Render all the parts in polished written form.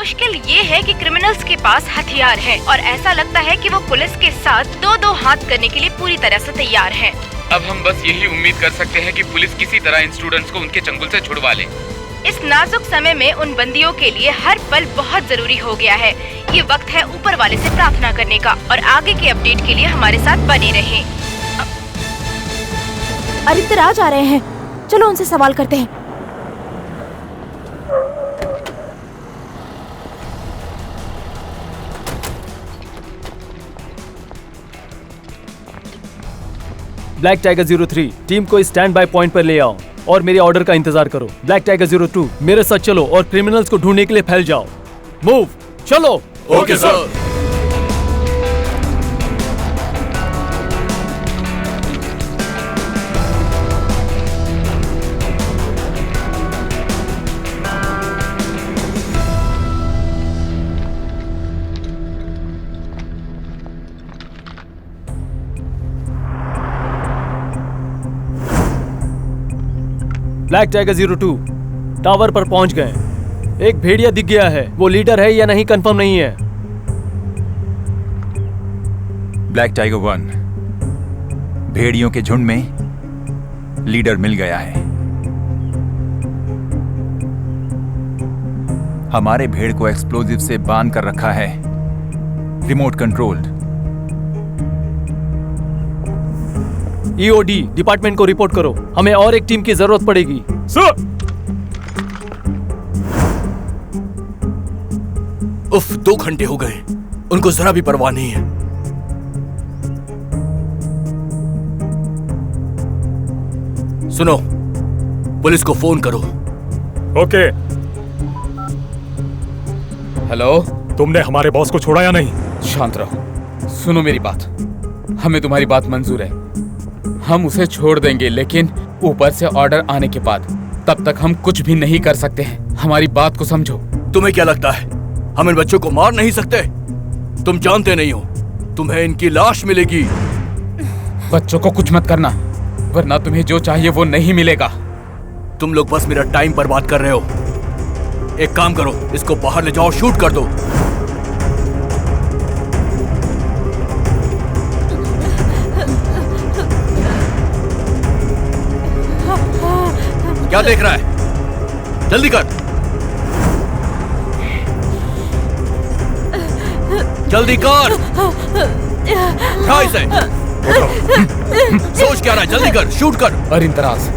मुश्किल ये है कि क्रिमिनल्स के पास हथियार है और ऐसा लगता है कि वो पुलिस के साथ दो दो हाथ करने के लिए पूरी तरह से तैयार है। अब हम बस यही उम्मीद कर सकते हैं कि पुलिस किसी तरह इन स्टूडेंट्स को उनके चंगुल से छुड़वा ले। इस नाजुक समय में उन बंदियों के लिए हर पल बहुत जरूरी हो गया है। ये वक्त है ऊपर वाले से प्रार्थना करने का और आगे के अपडेट के लिए हमारे साथ बने रहें। अरिंदराज आ रहे हैं, चलो उनसे सवाल करते हैं। ब्लैक टाइगर 03 टीम को स्टैंड बाय पॉइंट पर ले आओ और मेरे ऑर्डर का इंतजार करो। ब्लैक टाइगर 02 मेरे साथ चलो और क्रिमिनल्स को ढूंढने के लिए फैल जाओ। मूव, चलो। Okay sir. Black tiger 02 tower पर पहुंच गए। एक भेड़िया दिख गया है, वो लीडर है या नहीं कंफर्म नहीं है। ब्लैक टाइगर 1 भेड़ियों के झुंड में लीडर मिल गया है। हमारे भेड़ को एक्सप्लोजिव से बांध कर रखा है, रिमोट कंट्रोल्ड। ईओडी डिपार्टमेंट को रिपोर्ट करो, हमें और एक टीम की जरूरत पड़ेगी। सर। उफ, 2 घंटे हो गए, उनको जरा भी परवाह नहीं है। सुनो, पुलिस को फोन करो। ओके। हेलो, तुमने हमारे बॉस को छोड़ा या नहीं? शांत रहो, सुनो मेरी बात। हमें तुम्हारी बात मंजूर है, हम उसे छोड़ देंगे, लेकिन ऊपर से ऑर्डर आने के बाद। तब तक हम कुछ भी नहीं कर सकते हैं, हमारी बात को समझो। तुम्हें क्या लगता है हम इन बच्चों को मार नहीं सकते? तुम जानते नहीं हो, तुम्हें इनकी लाश मिलेगी। बच्चों को कुछ मत करना, वरना तुम्हें जो चाहिए वो नहीं मिलेगा। तुम लोग बस मेरा टाइम बर्बाद कर रहे हो। एक काम करो, इसको बाहर ले जाओ, शूट कर दो। क्या देख रहा है? जल्दी कर, जल्दी कर। उठा इसे। सोच क्या रहा है? जल्दी कर, शूट कर। अरिंदराज,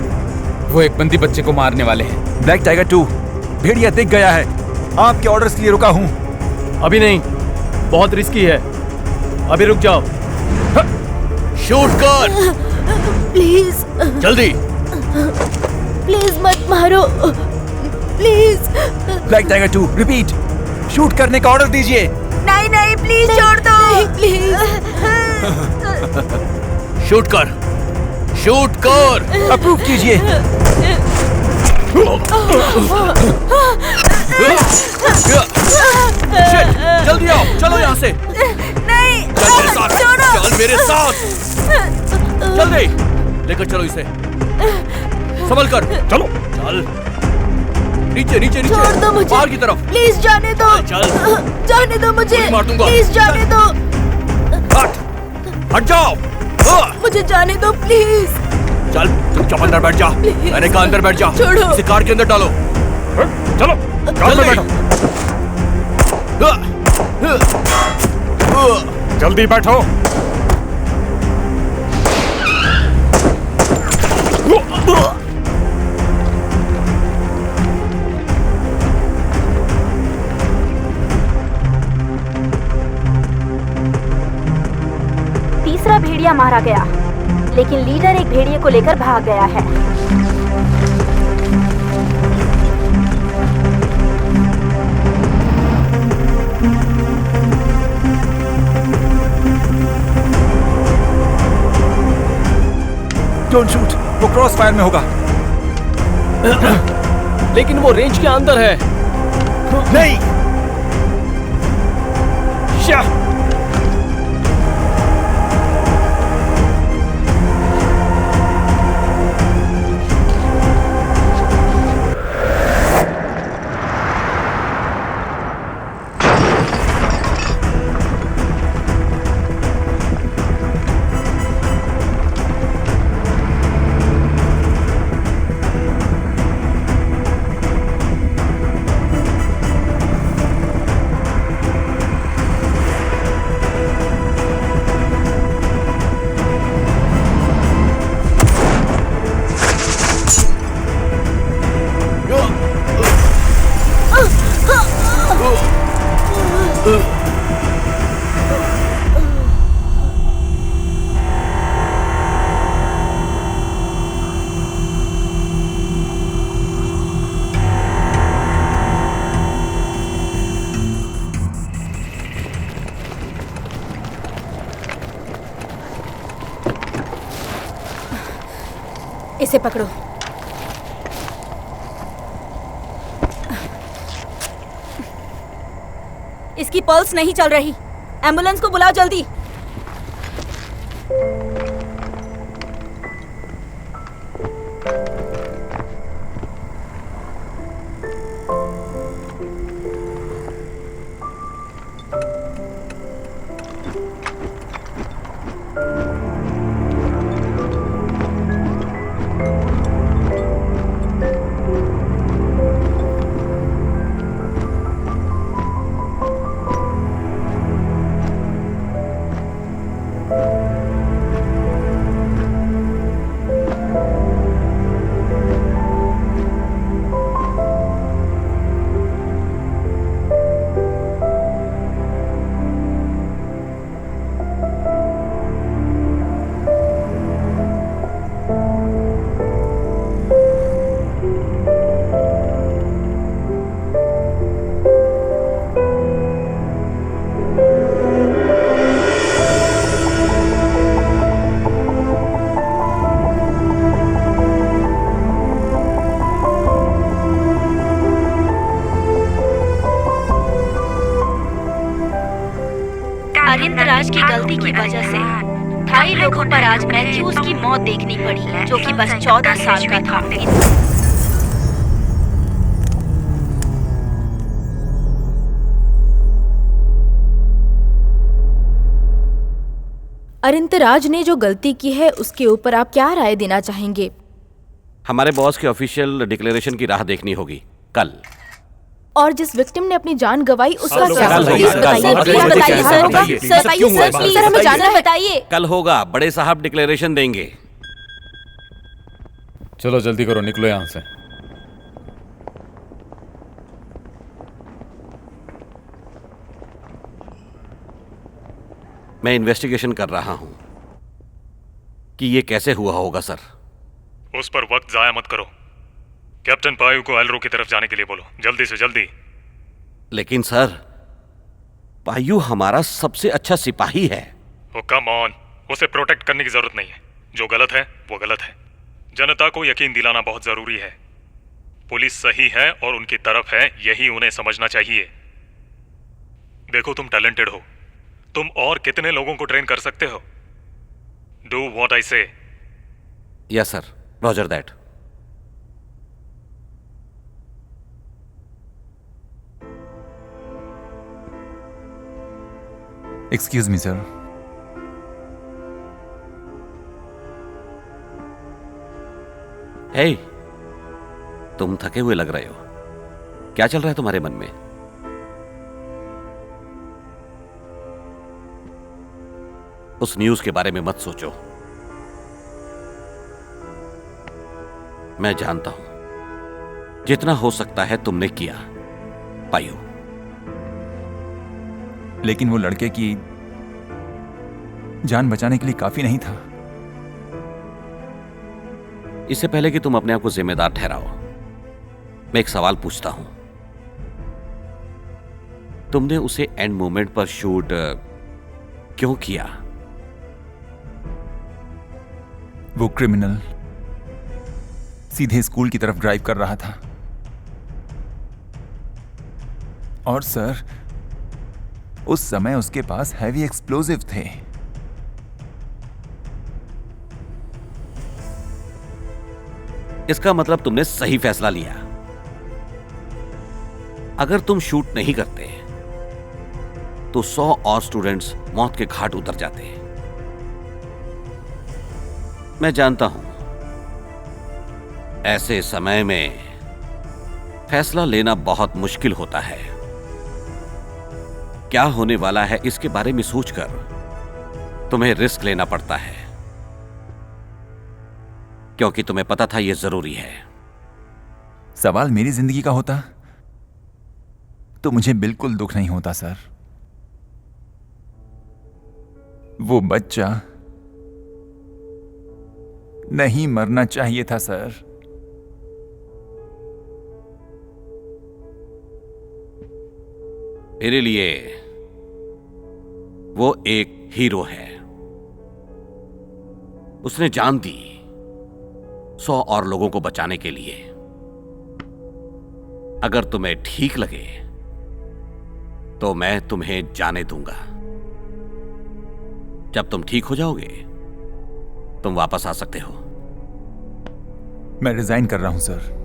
वो एक बंदी बच्चे को मारने वाले हैं। ब्लैक टाइगर 2 भेड़िया दिख गया है, आपके ऑर्डर्स के लिए रुका हूं। अभी नहीं, बहुत रिस्की है, अभी रुक जाओ। शूट कर प्लीज, जल्दी। प्लीज मत मारो, please. Black tiger 2 repeat, shoot करने का ऑर्डर दीजिए। नहीं नहीं, प्लीज छोड़ दो, प्लीज। शूट कर, शूट कर। अप्रूव कीजिए। शिट, जल्दी आओ, चलो यहाँ से। नहीं, चल मेरे साथ, चल मेरे साथ, जल्दी लेकर चलो इसे। संभल कर, चलो। चल, नीचे नीचे नीचे, छोड़ दो मुझे, बाहर की तरफ। प्लीज जाने दो। चल, जाने दो मुझे, गोली मार दूंगा। प्लीज जाने दो। हट जाओ। मुझे जाने दो प्लीज। चल, चुपचाप अंदर बैठ जा। मैंने कहा अंदर बैठ जा। छोड़ो। इसे कार के अंदर डालो। चलो, कार में बैठो। जल्दी बैठो। तीसरा भेड़िया मारा गया, लेकिन लीडर एक भेड़िए को लेकर भाग गया है। डोंट शूट, वो क्रॉस फायर में होगा। लेकिन वो रेंज के अंदर है। नहीं। शाह। इसे पकड़ो। इसकी पल्स नहीं चल रही। एम्बुलेंस को बुलाओ जल्दी। अरिंदराज की गलती की वजह से थाई लोगों पर आज मैथ्यूज की मौत देखनी पड़ी, जो कि बस 14 साल का था। अरिंदराज ने जो गलती की है उसके ऊपर आप क्या राय देना चाहेंगे? हमारे बॉस के ऑफिशियल डिक्लेरेशन की राह देखनी होगी कल। और जिस विक्टिम ने अपनी जान गंवाई उसका कल क्या? होगा, प्लीज कल बताइए, होगा, प्लीज कल बताइए होगा, सर, बताइए, सर बताइए क्यों हुआ, सर, प्लीज सर, हमें जानना बताइए। कल होगा, बड़े साहब डिक्लेरेशन देंगे। चलो जल्दी करो, निकलो यहाँ से। मैं इन्वेस्टिगेशन कर रहा हूं कि ये कैसे हुआ होगा सर। उस पर वक्त जाया मत करो। कैप्टन पायू को एल्रो की तरफ जाने के लिए बोलो, जल्दी से जल्दी। लेकिन सर, पायू हमारा सबसे अच्छा सिपाही है। ओ कम ऑन, उसे प्रोटेक्ट करने की जरूरत नहीं है। जो गलत है वो गलत है। जनता को यकीन दिलाना बहुत जरूरी है। पुलिस सही है और उनकी तरफ है, यही उन्हें समझना चाहिए। देखो, तुम टैलेंटेड हो, तुम और कितने लोगों को ट्रेन कर सकते हो। Do what I say. Yes sir, roger that. Excuse me sir. Hey, तुम थके हुए लग रहे हो। क्या चल रहा है तुम्हारे मन में? उस न्यूज के बारे में मत सोचो। मैं जानता हूं जितना हो सकता है तुमने किया, पायू। लेकिन वो लड़के की जान बचाने के लिए काफी नहीं था। इससे पहले कि तुम अपने आप को जिम्मेदार ठहराओ, मैं एक सवाल पूछता हूं। तुमने उसे एंड मोमेंट पर शूट क्यों किया? वो क्रिमिनल सीधे स्कूल की तरफ ड्राइव कर रहा था। और सर, उस समय उसके पास हैवी एक्सप्लोजिव थे। इसका मतलब तुमने सही फैसला लिया। अगर तुम शूट नहीं करते तो 100 और स्टूडेंट्स मौत के घाट उतर जाते। मैं जानता हूं ऐसे समय में फैसला लेना बहुत मुश्किल होता है। क्या होने वाला है इसके बारे में सोचकर तुम्हें रिस्क लेना पड़ता है, क्योंकि तुम्हें पता था यह जरूरी है। सवाल मेरी जिंदगी का होता तो मुझे बिल्कुल दुख नहीं होता सर। वो बच्चा नहीं मरना चाहिए था सर। मेरे लिए वो एक हीरो है। उसने जान दी 100 और लोगों को बचाने के लिए। अगर तुम्हें ठीक लगे तो मैं तुम्हें जाने दूंगा। जब तुम ठीक हो जाओगे तुम वापस आ सकते हो। मैं रिजाइन कर रहा हूं सर।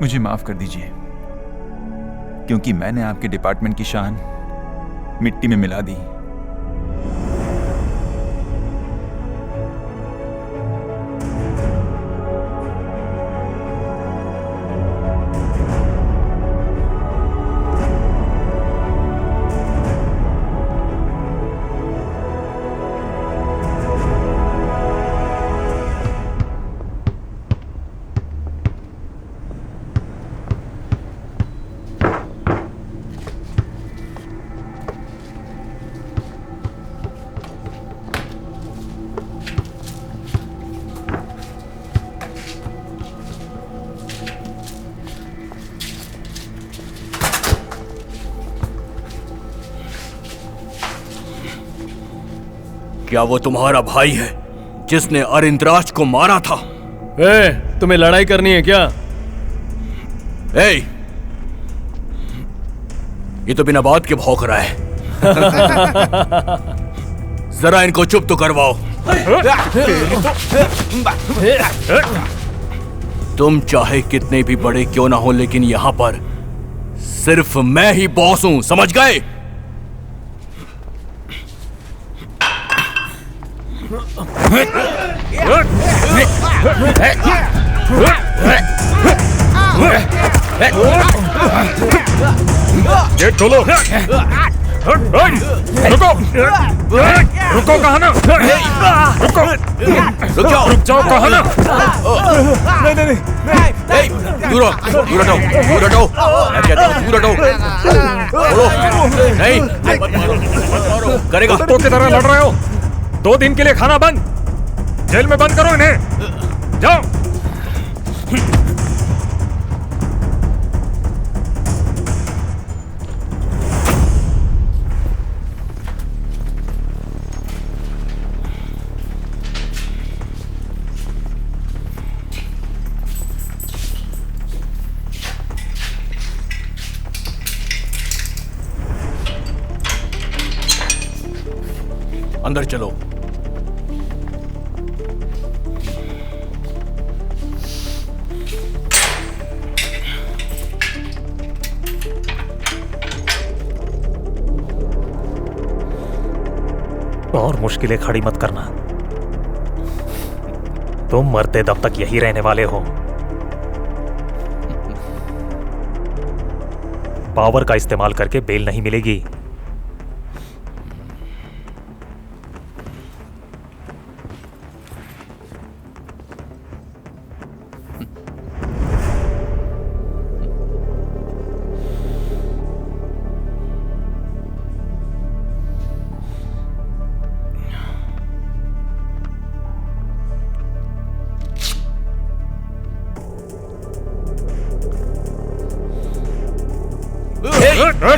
मुझे माफ कर दीजिए, क्योंकि मैंने आपके डिपार्टमेंट की शान मिट्टी में मिला दी। क्या वो तुम्हारा भाई है जिसने अरिंद्राज को मारा था? तुम्हें लड़ाई करनी है क्या? ये तो बिना बात के भौंक रहा है। जरा इनको चुप तो करवाओ। तुम चाहे कितने भी बड़े क्यों ना हो, लेकिन यहां पर सिर्फ मैं ही बॉस हूं, समझ गए? गेट खोलो। रुको, रुको, कहा ना? रुको, रुक जाओ, कहा ना? नहीं, दूर हटो। मैं कहता हूं दूर हटो। नहीं, करेगा। कुत्तों की तरह लड़ रहे हो। 2 दिन के लिए खाना बंद, जेल में बंद करो इन्हें। जाओ। अंदर चलो। और मुश्किलें खड़ी मत करना। तुम मरते दम तक यही रहने वाले हो। पावर का इस्तेमाल करके बेल नहीं मिलेगी।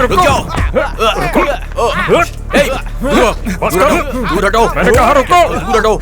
रुक जाओ। दूर हटो। मैंने कहा रुको। दूर हटो।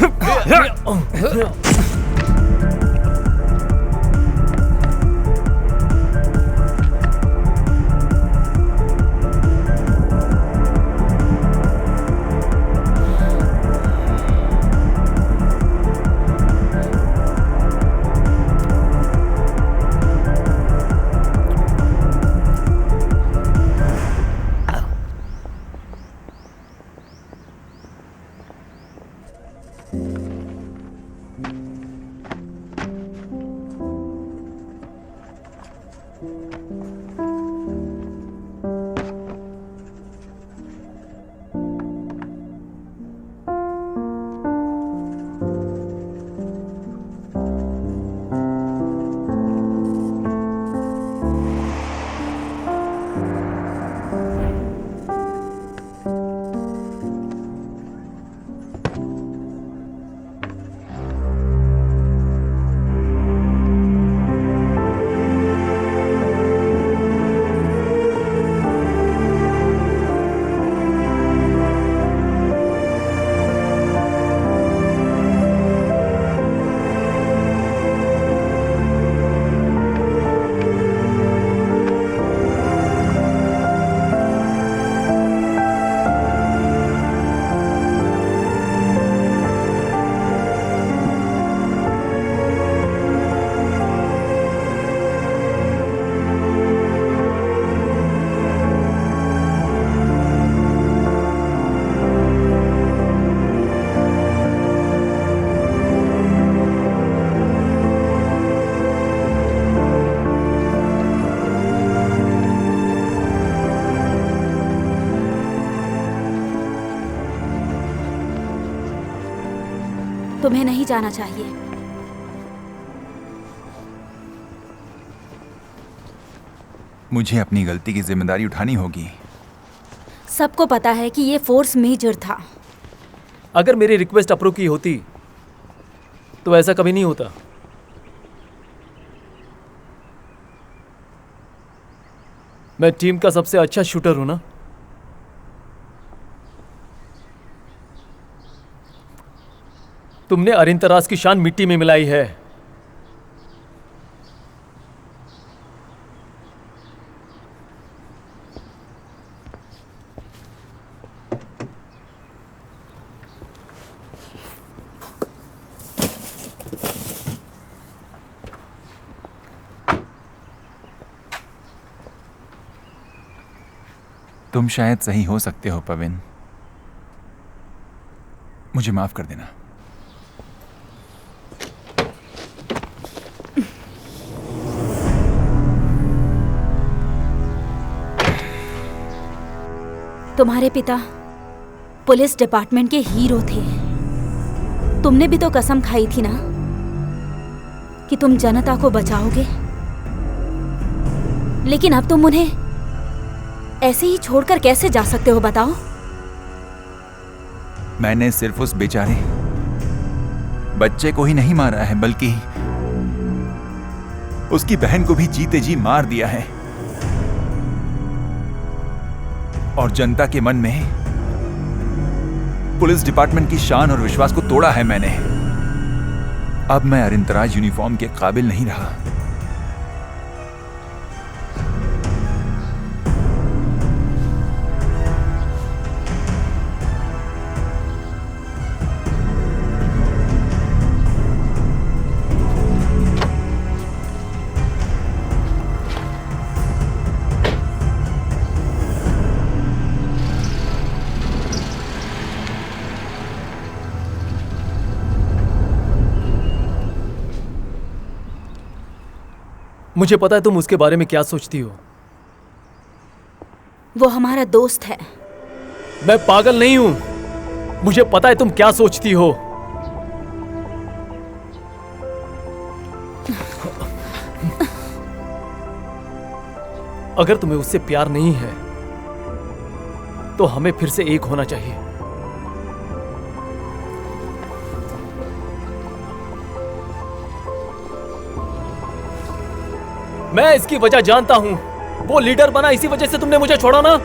तुम्हें नहीं जाना चाहिए। मुझे अपनी गलती की जिम्मेदारी उठानी होगी। सबको पता है कि ये फोर्स मेजर था। अगर मेरी रिक्वेस्ट अप्रूव की होती तो ऐसा कभी नहीं होता। मैं टीम का सबसे अच्छा शूटर हूं ना। तुमने अरिंतराज की शान मिट्टी में मिलाई है। तुम शायद सही हो सकते हो पविन, मुझे माफ कर देना। तुम्हारे पिता पुलिस डिपार्टमेंट के हीरो थे। तुमने भी तो कसम खाई थी ना कि तुम जनता को बचाओगे, लेकिन अब तुम उन्हें ऐसे ही छोड़कर कैसे जा सकते हो, बताओ? मैंने सिर्फ उस बेचारे बच्चे को ही नहीं मारा है, बल्कि उसकी बहन को भी जीते जी मार दिया है। और जनता के मन में पुलिस डिपार्टमेंट की शान और विश्वास को तोड़ा है मैंने। अब मैं अरिंतराज यूनिफॉर्म के काबिल नहीं रहा। मुझे पता है तुम उसके बारे में क्या सोचती हो। वो हमारा दोस्त है। मैं पागल नहीं हूं, मुझे पता है तुम क्या सोचती हो। अगर तुम्हें उससे प्यार नहीं है तो हमें फिर से एक होना चाहिए। मैं इसकी वजह जानता हूं। वो लीडर बना इसी वजह से तुमने मुझे छोड़ा ना।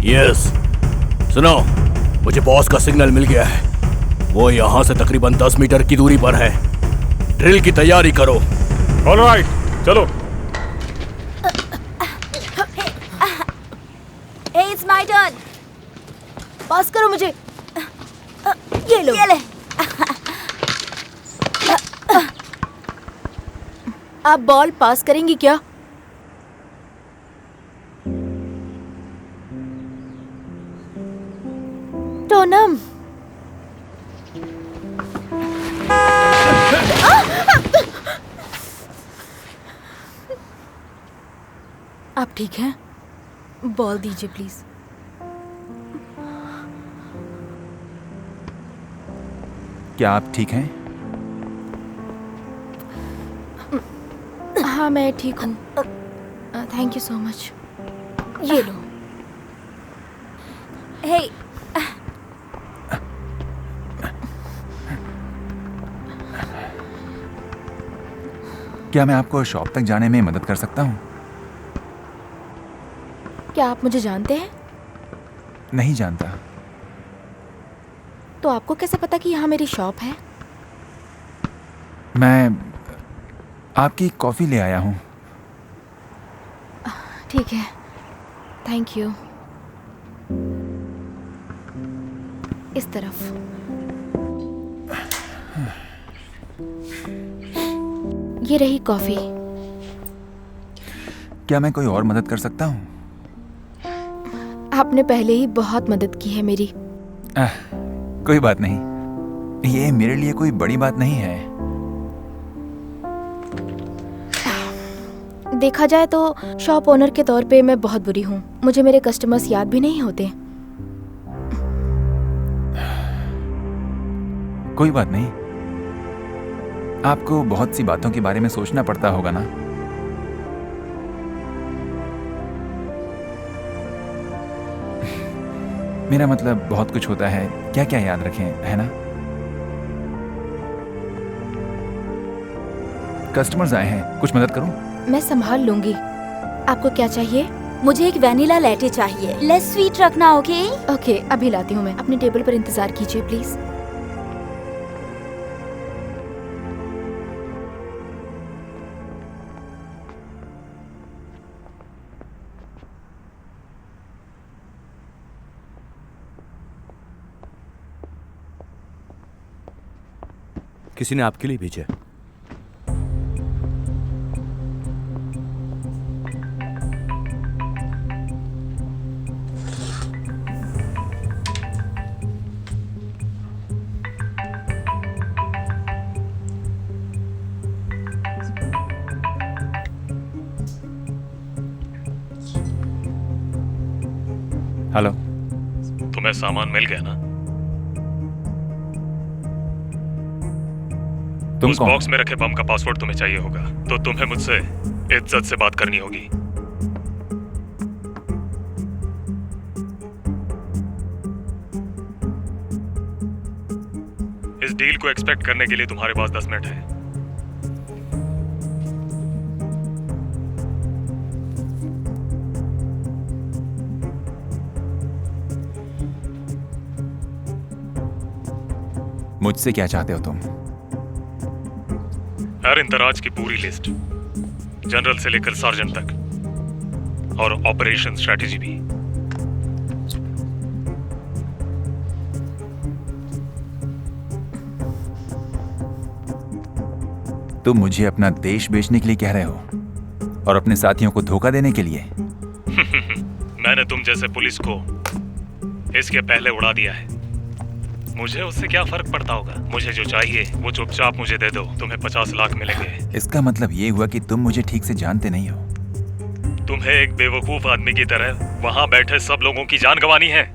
यस, सुनो, मुझे बॉस का सिग्नल मिल गया है। वो यहाँ से तकरीबन 10 मीटर की दूरी पर है। ड्रिल की तैयारी करो। ऑलराइट, चलो। Hey, it's my turn. पास करो मुझे। ये लो। ये ले। आप बॉल पास करेंगी क्या? टोनम। आप ठीक हैं? बॉल दीजिए प्लीज। क्या आप ठीक हैं? हाँ मैं ठीक हूँ, थैंक यू सो मच। ये लो। हे, क्या मैं आपको शॉप तक जाने में मदद कर सकता हूँ? क्या आप मुझे जानते हैं? नहीं जानता। तो आपको कैसे पता कि यहाँ मेरी शॉप है? मैं आपकी कॉफ़ी ले आया हूँ। ठीक है, थैंक यू। इस तरफ। ये रही कॉफी। क्या मैं कोई और मदद कर सकता हूँ? आपने पहले ही बहुत मदद की है मेरी। कोई बात नहीं, ये मेरे लिए कोई बड़ी बात नहीं है। देखा जाए तो शॉप ओनर के तौर पे मैं बहुत बुरी हूँ। मुझे मेरे कस्टमर्स याद भी नहीं होते। कोई बात नहीं, आपको बहुत सी बातों के बारे में सोचना पड़ता होगा ना। मेरा मतलब बहुत कुछ होता है, क्या क्या याद रखें, है ना। कस्टमर्स आए हैं, कुछ मदद करूं? मैं संभाल लूंगी। आपको क्या चाहिए? मुझे एक वैनिला लैटे चाहिए, लेस स्वीट रखना। ओके ओके, अभी लाती हूँ मैं। अपने टेबल पर इंतजार कीजिए प्लीज। किसी ने आपके लिए भेजा। हेलो। तुम्हें सामान मिल गया ना? तुम उस कौन? बॉक्स में रखे बम का पासवर्ड तुम्हें चाहिए होगा, तो तुम्हें मुझसे इज्जत से बात करनी होगी। इस डील को एक्सपेक्ट करने के लिए तुम्हारे पास 10 मिनट है। मुझसे क्या चाहते हो तुम? हर इंतराज की पूरी लिस्ट, जनरल से लेकर सार्जेंट तक, और ऑपरेशन स्ट्रेटेजी भी। तुम मुझे अपना देश बेचने के लिए कह रहे हो और अपने साथियों को धोखा देने के लिए? मैंने तुम जैसे पुलिस को इसके पहले उड़ा दिया है। मुझे उससे क्या फर्क पड़ता होगा? मुझे जो चाहिए वो चुपचाप मुझे दे दो, तुम्हें 50 लाख मिलेंगे। इसका मतलब ये हुआ कि तुम मुझे ठीक से जानते नहीं हो। तुम्हें एक बेवकूफ आदमी की तरह वहां बैठे सब लोगों की जान गंवानी है।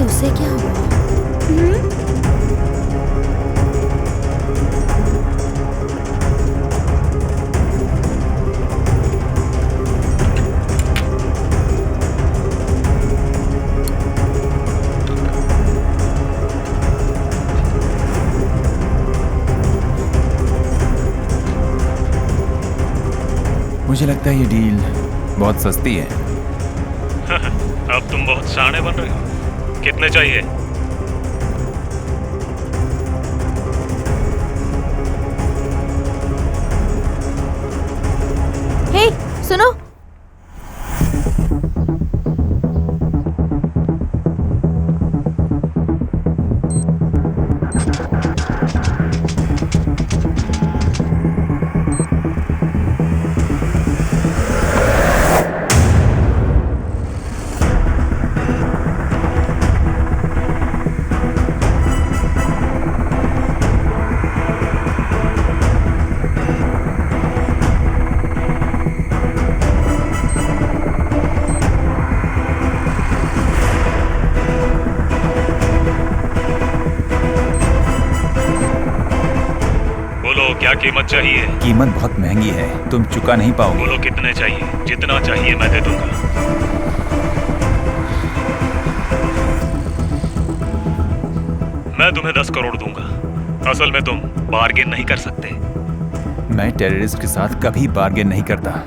उसे क्या हुआ? मुझे लगता है ये डील बहुत सस्ती है। अब तुम बहुत शाणे बन रहे हो। कितने चाहिए? हे, सुनो। चाहिए? कीमत बहुत महंगी है, तुम चुका नहीं पाओगे। बोलो कितने चाहिए? जितना चाहिए मैं दे दूंगा। मैं तुम्हें 10 करोड़ दूंगा। असल में तुम बार्गेन नहीं कर सकते। मैं टेररिस्ट के साथ कभी बार्गेन नहीं करता।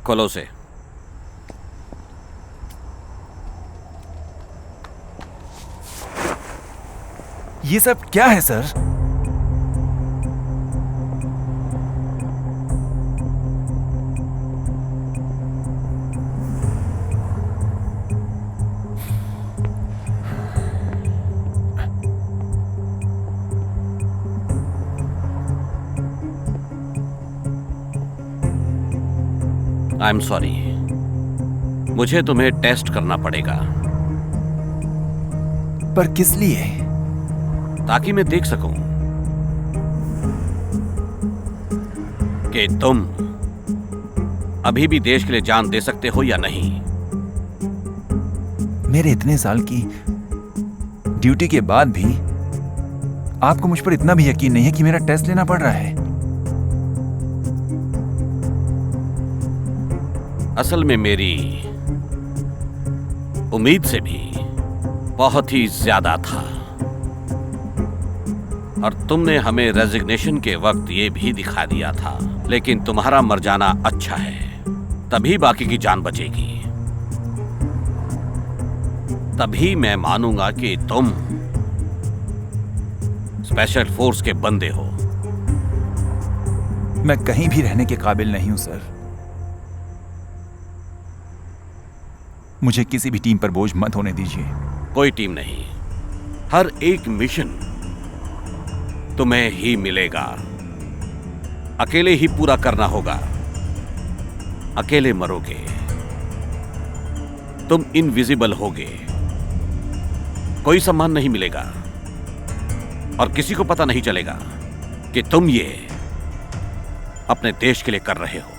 खोलो उसे। ये सब क्या है सर? आई एम सॉरी, मुझे तुम्हें टेस्ट करना पड़ेगा। पर किस लिए? ताकि मैं देख सकूं कि तुम अभी भी देश के लिए जान दे सकते हो या नहीं। मेरे इतने साल की ड्यूटी के बाद भी आपको मुझ पर इतना भी यकीन नहीं है कि मेरा टेस्ट लेना पड़ रहा है? असल में मेरी उम्मीद से भी बहुत ही ज्यादा था, और तुमने हमें रेजिग्नेशन के वक्त ये भी दिखा दिया था। लेकिन तुम्हारा मर जाना अच्छा है, तभी बाकी की जान बचेगी। तभी मैं मानूंगा कि तुम स्पेशल फोर्स के बंदे हो। मैं कहीं भी रहने के काबिल नहीं हूं सर। मुझे किसी भी टीम पर बोझ मत होने दीजिए। कोई टीम नहीं, हर एक मिशन तुम्हें ही मिलेगा। अकेले ही पूरा करना होगा। अकेले मरोगे, तुम इनविजिबल होगे, कोई सम्मान नहीं मिलेगा, और किसी को पता नहीं चलेगा कि तुम ये अपने देश के लिए कर रहे हो।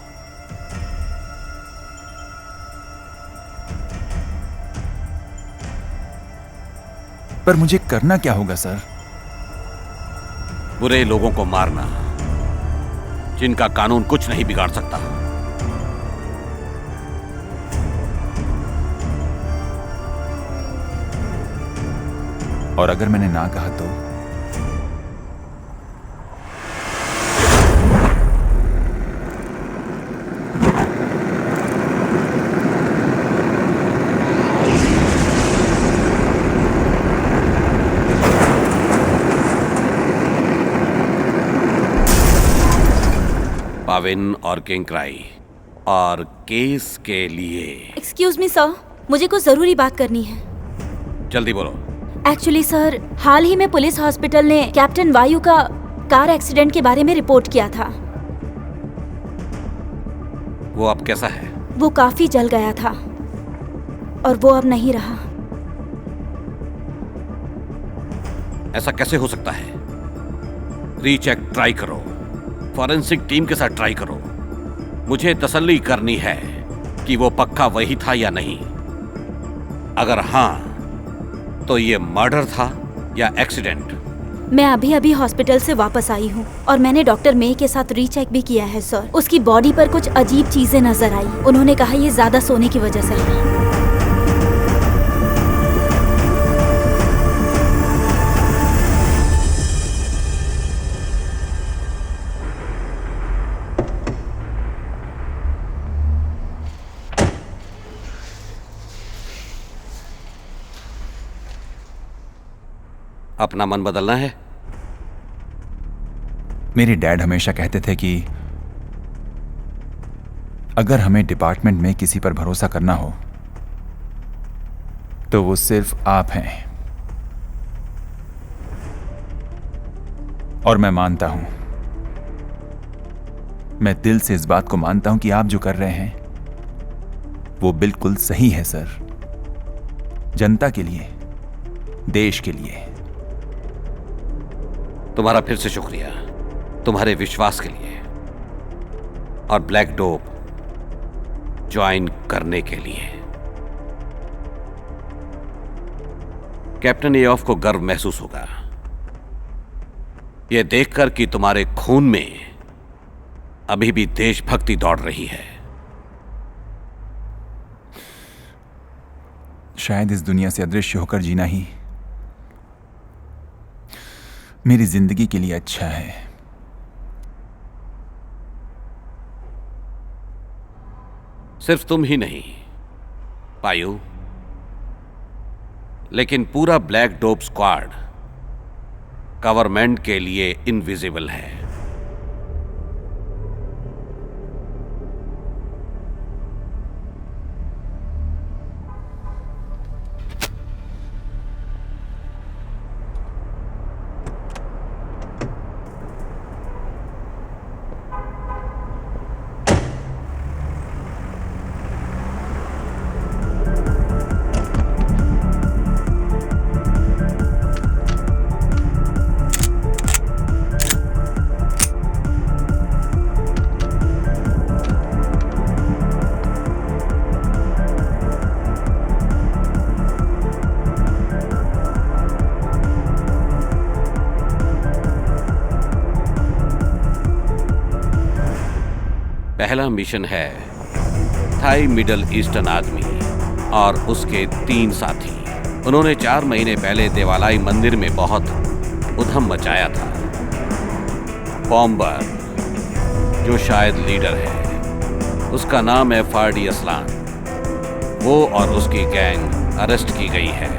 पर मुझे करना क्या होगा सर? बुरे लोगों को मारना, जिनका कानून कुछ नहीं बिगाड़ सकता। और अगर मैंने ना कहा तो? पाविन और किंगक्राई और केस के लिए। एक्सक्यूज मी सर, मुझे कुछ जरूरी बात करनी है। जल्दी बोलो। एक्चुअली सर, हाल ही में पुलिस हॉस्पिटल ने कैप्टन वायु का कार एक्सीडेंट के बारे में रिपोर्ट किया था। वो अब कैसा है? वो काफी जल गया था और वो अब नहीं रहा। ऐसा कैसे हो सकता है? रीचेक ट्राई करो, फॉरेंसिक टीम के साथ ट्राई करो। मुझे तसल्ली करनी है कि वो पक्का वही था या नहीं। अगर हां, तो ये मर्डर था या एक्सीडेंट। मैं अभी अभी हॉस्पिटल से वापस आई हूँ और मैंने डॉक्टर मे के साथ रीचेक भी किया है सर। उसकी बॉडी पर कुछ अजीब चीजें नजर आई। उन्होंने कहा ये ज्यादा सोने की वजह से है। अपना मन बदलना है? मेरे डैड हमेशा कहते थे कि अगर हमें डिपार्टमेंट में किसी पर भरोसा करना हो तो वो सिर्फ आप हैं। और मैं मानता हूं, मैं दिल से इस बात को मानता हूं कि आप जो कर रहे हैं वो बिल्कुल सही है सर। जनता के लिए, देश के लिए। तुम्हारा फिर से शुक्रिया, तुम्हारे विश्वास के लिए और ब्लैक डोप ज्वाइन करने के लिए। कैप्टन एऑफ को गर्व महसूस होगा यह देखकर कि तुम्हारे खून में अभी भी देशभक्ति दौड़ रही है। शायद इस दुनिया से अदृश्य होकर जीना ही मेरी जिंदगी के लिए अच्छा है। सिर्फ तुम ही नहीं पायु, लेकिन पूरा ब्लैक डोप स्क्वाड गवर्नमेंट के लिए इनविजिबल है। पहला मिशन है थाई मिडल ईस्टर्न आदमी और उसके 3 साथी। उन्होंने 4 महीने पहले देवालाई मंदिर में बहुत उधम मचाया था। बॉम्बर, जो शायद लीडर है, उसका नाम है फार्डी असलान। वो और उसकी गैंग अरेस्ट की गई है।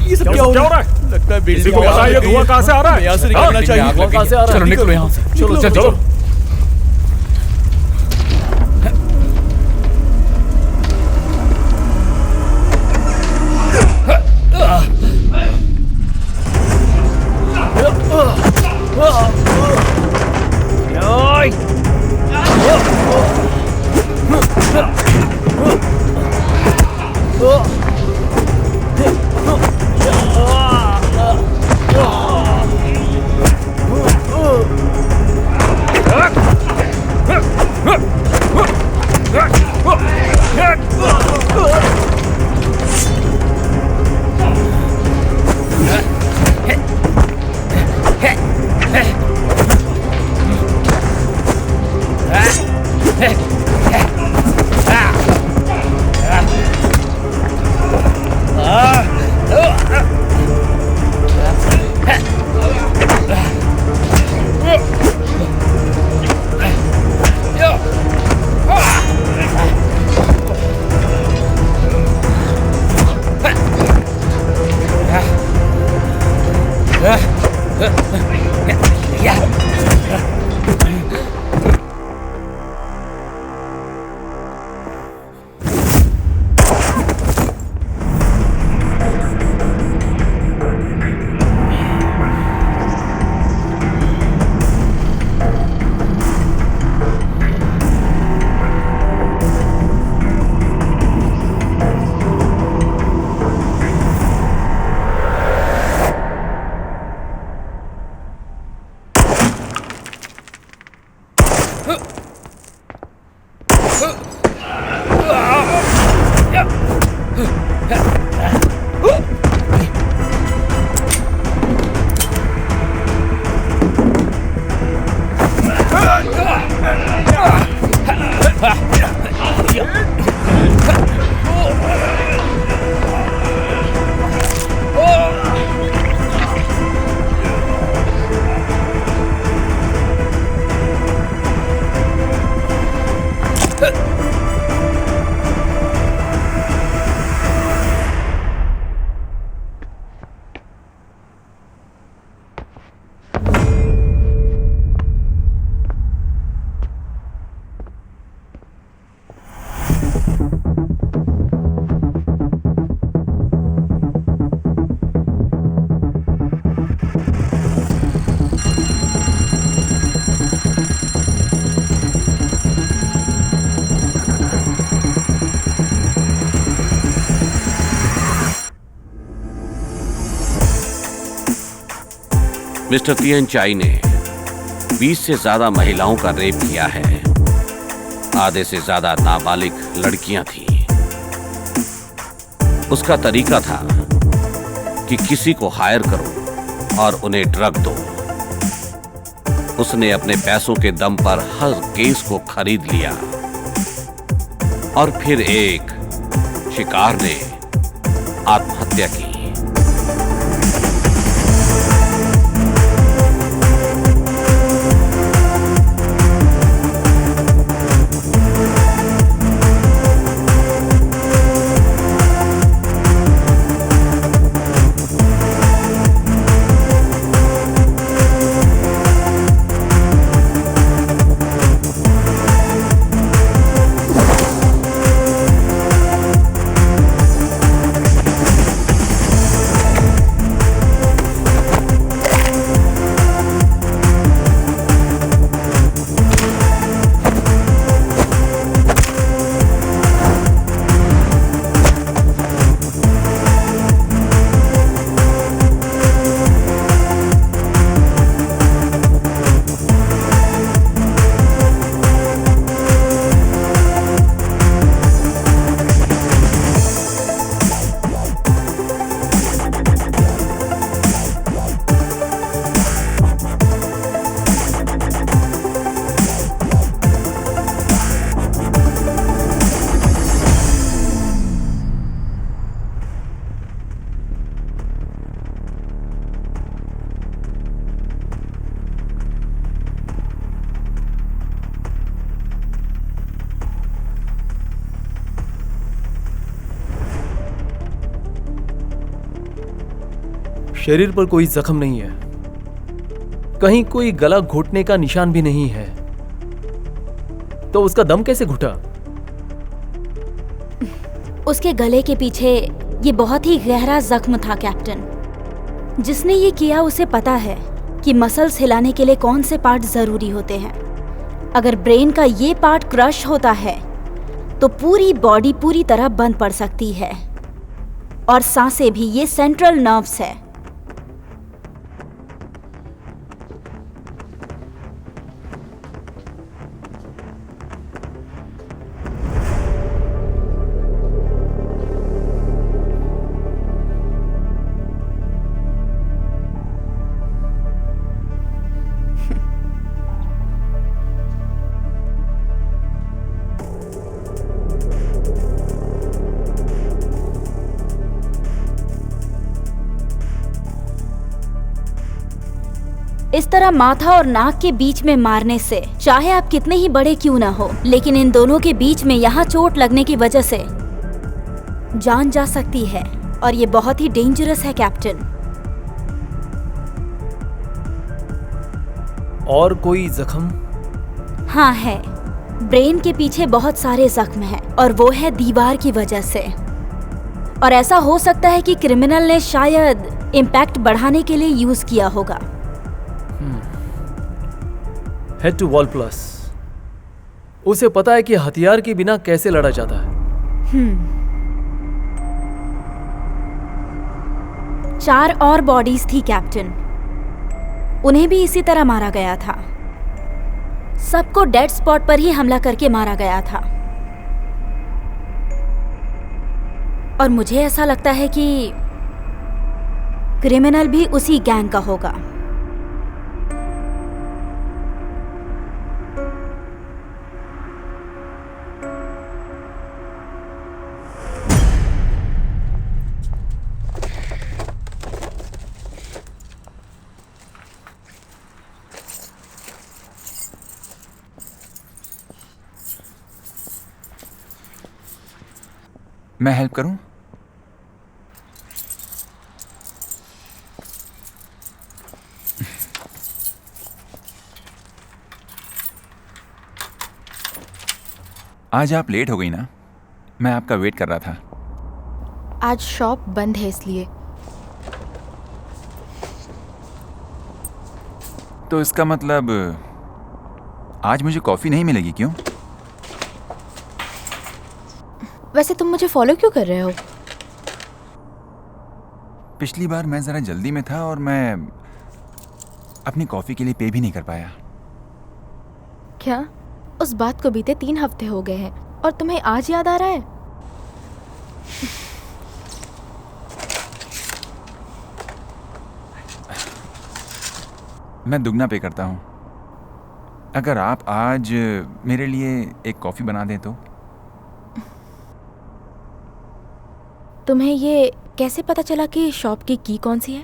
ये सब क्या हो रहा है? लगता है बिजली को पता है ये धुआं कहां से आ रहा है? यहाँ से निकलना चाहिए। धुआं कहां से आ रहा है? चलो निकलो यहाँ से। चलो चलो चलो। मिस्टर तिएन चाई ने 20 से ज्यादा महिलाओं का रेप किया है। आधे से ज्यादा नाबालिग लड़कियां थीं। उसका तरीका था कि किसी को हायर करो और उन्हें ड्रग दो। उसने अपने पैसों के दम पर हर केस को खरीद लिया और फिर एक शिकार ने आत्महत्या की। शरीर पर कोई जख्म नहीं है, कहीं कोई गला घोटने का निशान भी नहीं है। तो उसका दम कैसे घुटा? उसके गले के पीछे ये बहुत ही गहरा जख्म था कैप्टन। जिसने ये किया उसे पता है कि मसल्स हिलाने के लिए कौन से पार्ट जरूरी होते हैं। अगर ब्रेन का ये पार्ट क्रश होता है तो पूरी बॉडी पूरी तरह बंद पड़ सकती है। और सांसें भी, ये सेंट्रल नर्व्स है। इस तरह माथा और नाक के बीच में मारने से, चाहे आप कितने ही बड़े क्यों ना हो, लेकिन इन दोनों के बीच में यहाँ चोट लगने की वजह से जान जा सकती है और ये बहुत ही डेंजरस है कैप्टन। और कोई जख्म? हाँ है, ब्रेन के पीछे बहुत सारे जख्म हैं और वो है दीवार की वजह से। और ऐसा हो सकता है कि क्रिमिनल ने शायद इम्पैक्ट बढ़ाने के लिए यूज किया होगा। Head to wall plus. उसे पता है कि हथियार के बिना कैसे लड़ा जाता है। 4 और बॉडीज थी कैप्टन, उन्हें भी इसी तरह मारा गया था। सबको डेड स्पॉट पर ही हमला करके मारा गया था। और मुझे ऐसा लगता है कि क्रिमिनल भी उसी गैंग का होगा। मैं हेल्प करूं? आज आप लेट हो गई ना, मैं आपका वेट कर रहा था। आज शॉप बंद है इसलिए। तो इसका मतलब आज मुझे कॉफी नहीं मिलेगी, क्यों? वैसे तुम मुझे फॉलो क्यों कर रहे हो? पिछली बार मैं जरा जल्दी में था और मैं अपनी कॉफी के लिए पे भी नहीं कर पाया। क्या? उस बात को बीते 3 हफ्ते हो गए हैं और तुम्हें आज याद आ रहा है? मैं दुगना पे करता हूँ। अगर आप आज मेरे लिए एक कॉफी बना दें तो। तुम्हें ये कैसे पता चला कि शॉप की की कौन सी है?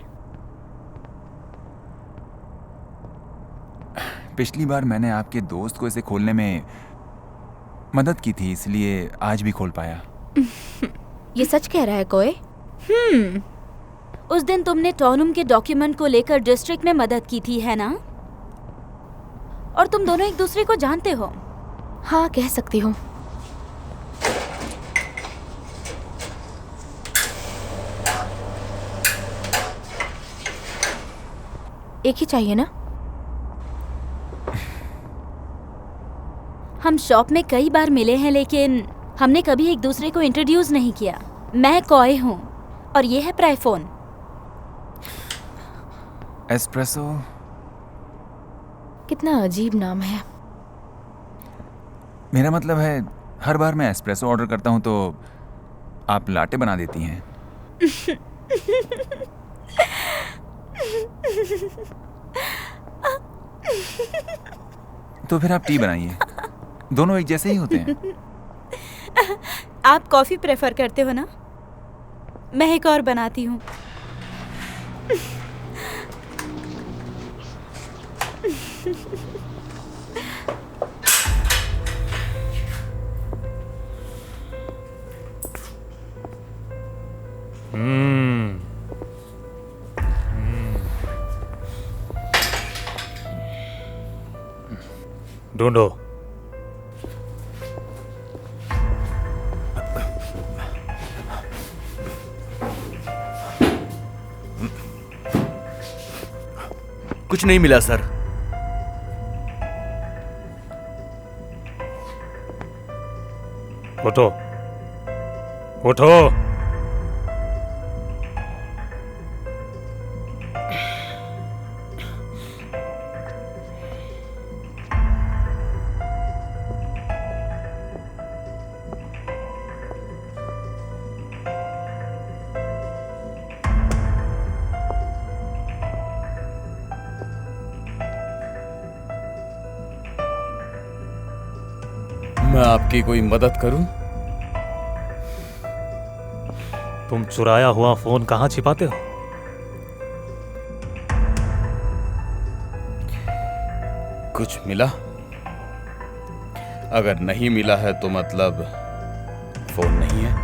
पिछली बार मैंने आपके दोस्त को इसे खोलने में मदद की थी, इसलिए आज भी खोल पाया। ये सच कह रहा है कोई? उस दिन तुमने टॉनुम के डॉक्यूमेंट को लेकर डिस्ट्रिक्ट में मदद की थी, है ना? और तुम दोनों एक दूसरे को जानते हो? हाँ, कह सकती हूँ। एक ही चाहिए ना? हम शॉप में कई बार मिले हैं, लेकिन हमने कभी एक दूसरे को इंट्रोड्यूस नहीं किया। मैं कॉय हूँ और ये है प्राइफोन। एस्प्रेसो? कितना अजीब नाम है। मेरा मतलब है, हर बार मैं एस्प्रेसो ऑर्डर करता हूँ तो आप लाटे बना देती हैं। तो फिर आप टी बनाइए, दोनों एक जैसे ही होते हैं। आप कॉफी प्रेफर करते हो ना? मैं एक और बनाती हूँ। ढूंढो। कुछ नहीं मिला सर। उठो, उठो। मैं आपकी कोई मदद करूं? तुम चुराया हुआ फोन कहाँ छिपाते हो? कुछ मिला? अगर नहीं मिला है तो मतलब फोन नहीं है।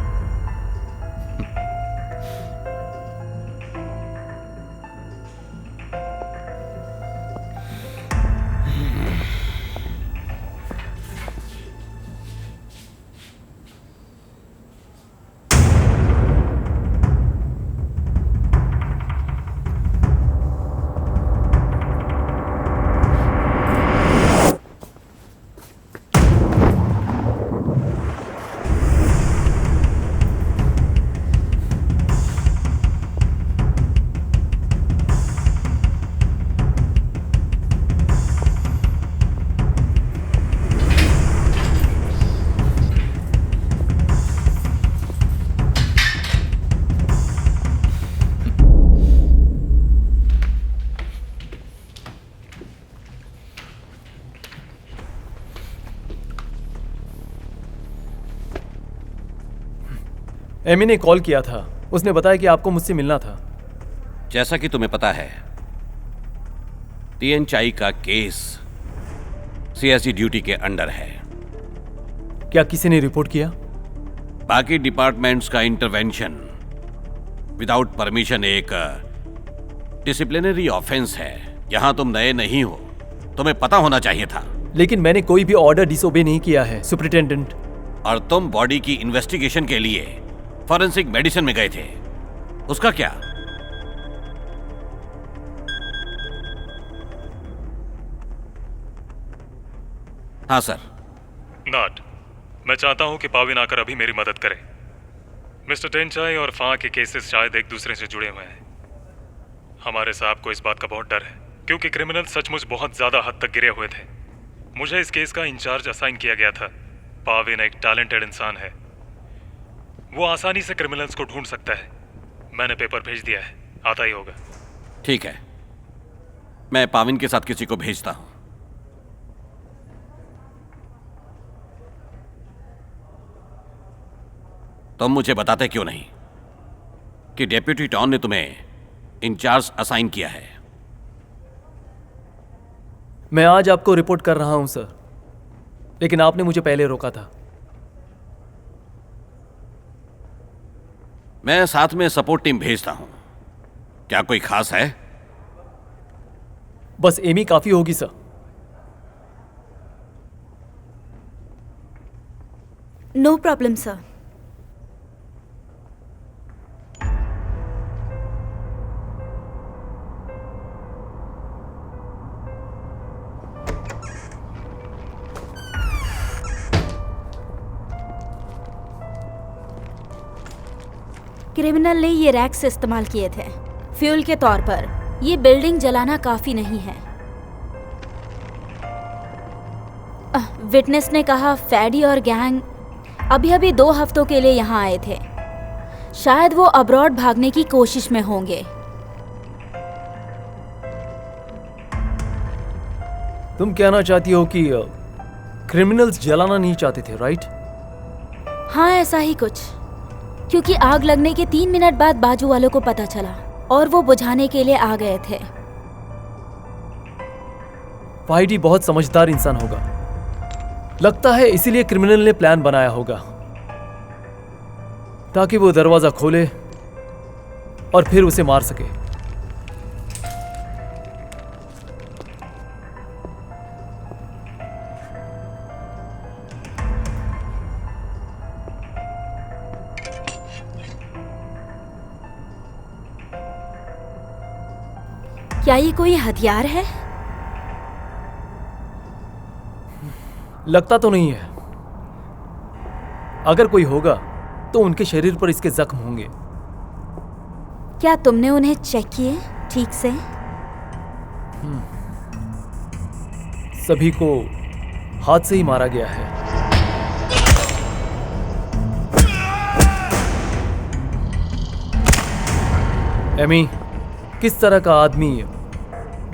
एमी ने कॉल किया था, उसने बताया कि आपको मुझसे मिलना था। जैसा कि तुम्हें पता है, टीएन चाई का केस सीएसडी ड्यूटी के अंडर है। क्या किसी ने रिपोर्ट किया? बाकी डिपार्टमेंट्स का इंटरवेंशन विदाउट परमिशन एक डिसिप्लिनरी ऑफेंस है। यहां तुम नए नहीं हो, तुम्हें पता होना चाहिए था। लेकिन मैंने कोई भी ऑर्डर डिसोबे नहीं किया है सुपरिटेंडेंट। और तुम बॉडी की इन्वेस्टिगेशन के लिए फॉरेंसिक मेडिसिन में गए थे, उसका क्या? हाँ सर। नॉट। मैं चाहता हूं कि पाविन आकर अभी मेरी मदद करे। मिस्टर टेंचाई और फा के केसेस शायद एक दूसरे से जुड़े हुए हैं। हमारे साहब को इस बात का बहुत डर है क्योंकि क्रिमिनल सचमुच बहुत ज्यादा हद तक गिरे हुए थे। मुझे इस केस का इंचार्ज असाइन किया गया था। पाविन एक टैलेंटेड इंसान है, वो आसानी से क्रिमिनल्स को ढूंढ सकता है। मैंने पेपर भेज दिया है, आता ही होगा। ठीक है, मैं पाविन के साथ किसी को भेजता हूं। तुम मुझे बताते क्यों नहीं कि डेप्यूटी टॉन ने तुम्हें इंचार्ज असाइन किया है? मैं आज आपको रिपोर्ट कर रहा हूं सर, लेकिन आपने मुझे पहले रोका था। मैं साथ में सपोर्ट टीम भेजता हूं। क्या कोई खास है? बस एमी काफी होगी sir. No problem sir. Criminal ने ये रैक्स इस्तेमाल किए थे फ्यूल के तौर पर। ये बिल्डिंग जलाना काफी नहीं है। विटनेस ने कहा फैडी और गैंग अभी अभी 2 हफ्तों के लिए यहाँ आए थे। शायद वो अब्रॉड भागने की कोशिश में होंगे। तुम कहना चाहती हो कि क्रिमिनल्स जलाना नहीं चाहते थे, राइट? हाँ, ऐसा ही कुछ। क्योंकि आग लगने के 3 मिनट बाद बाजू वालों को पता चला और वो बुझाने के लिए आ गए थे। फाइडी बहुत समझदार इंसान होगा, लगता है इसीलिए क्रिमिनल ने प्लान बनाया होगा ताकि वो दरवाजा खोले और फिर उसे मार सके। क्या ये कोई हथियार है? लगता तो नहीं है। अगर कोई होगा तो उनके शरीर पर इसके जख्म होंगे। क्या तुमने उन्हें चेक किए ठीक से? सभी को हाथ से ही मारा गया है। एमी, किस तरह का आदमी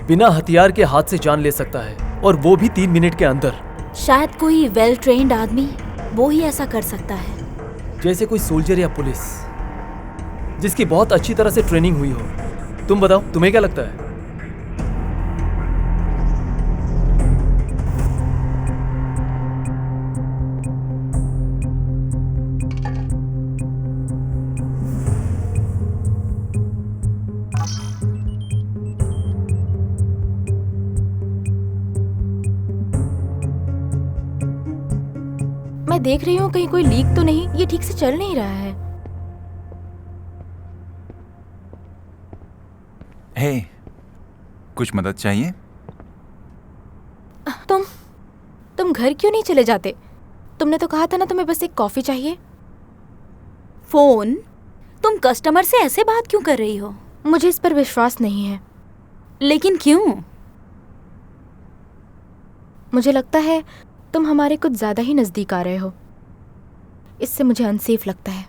बिना हथियार के हाथ से जान ले सकता है, और वो भी 3 मिनट के अंदर? शायद कोई वेल ट्रेन्ड आदमी, वो ही ऐसा कर सकता है। जैसे कोई सोल्जर या पुलिस जिसकी बहुत अच्छी तरह से ट्रेनिंग हुई हो। तुम बताओ, तुम्हें क्या लगता है? मैं देख रही हूँ कहीं कोई लीक तो नहीं। ये ठीक से चल नहीं रहा है। हे, कुछ मदद चाहिए? तुम घर क्यों नहीं चले जाते? तुमने तो कहा था ना तुम्हें बस एक कॉफी चाहिए। फोन? तुम कस्टमर से ऐसे बात क्यों कर रही हो? मुझे इस पर विश्वास नहीं है। लेकिन क्यों? मुझे लगता है तुम हमारे कुछ ज्यादा ही नजदीक आ रहे हो। इससे मुझे अनसेफ लगता है।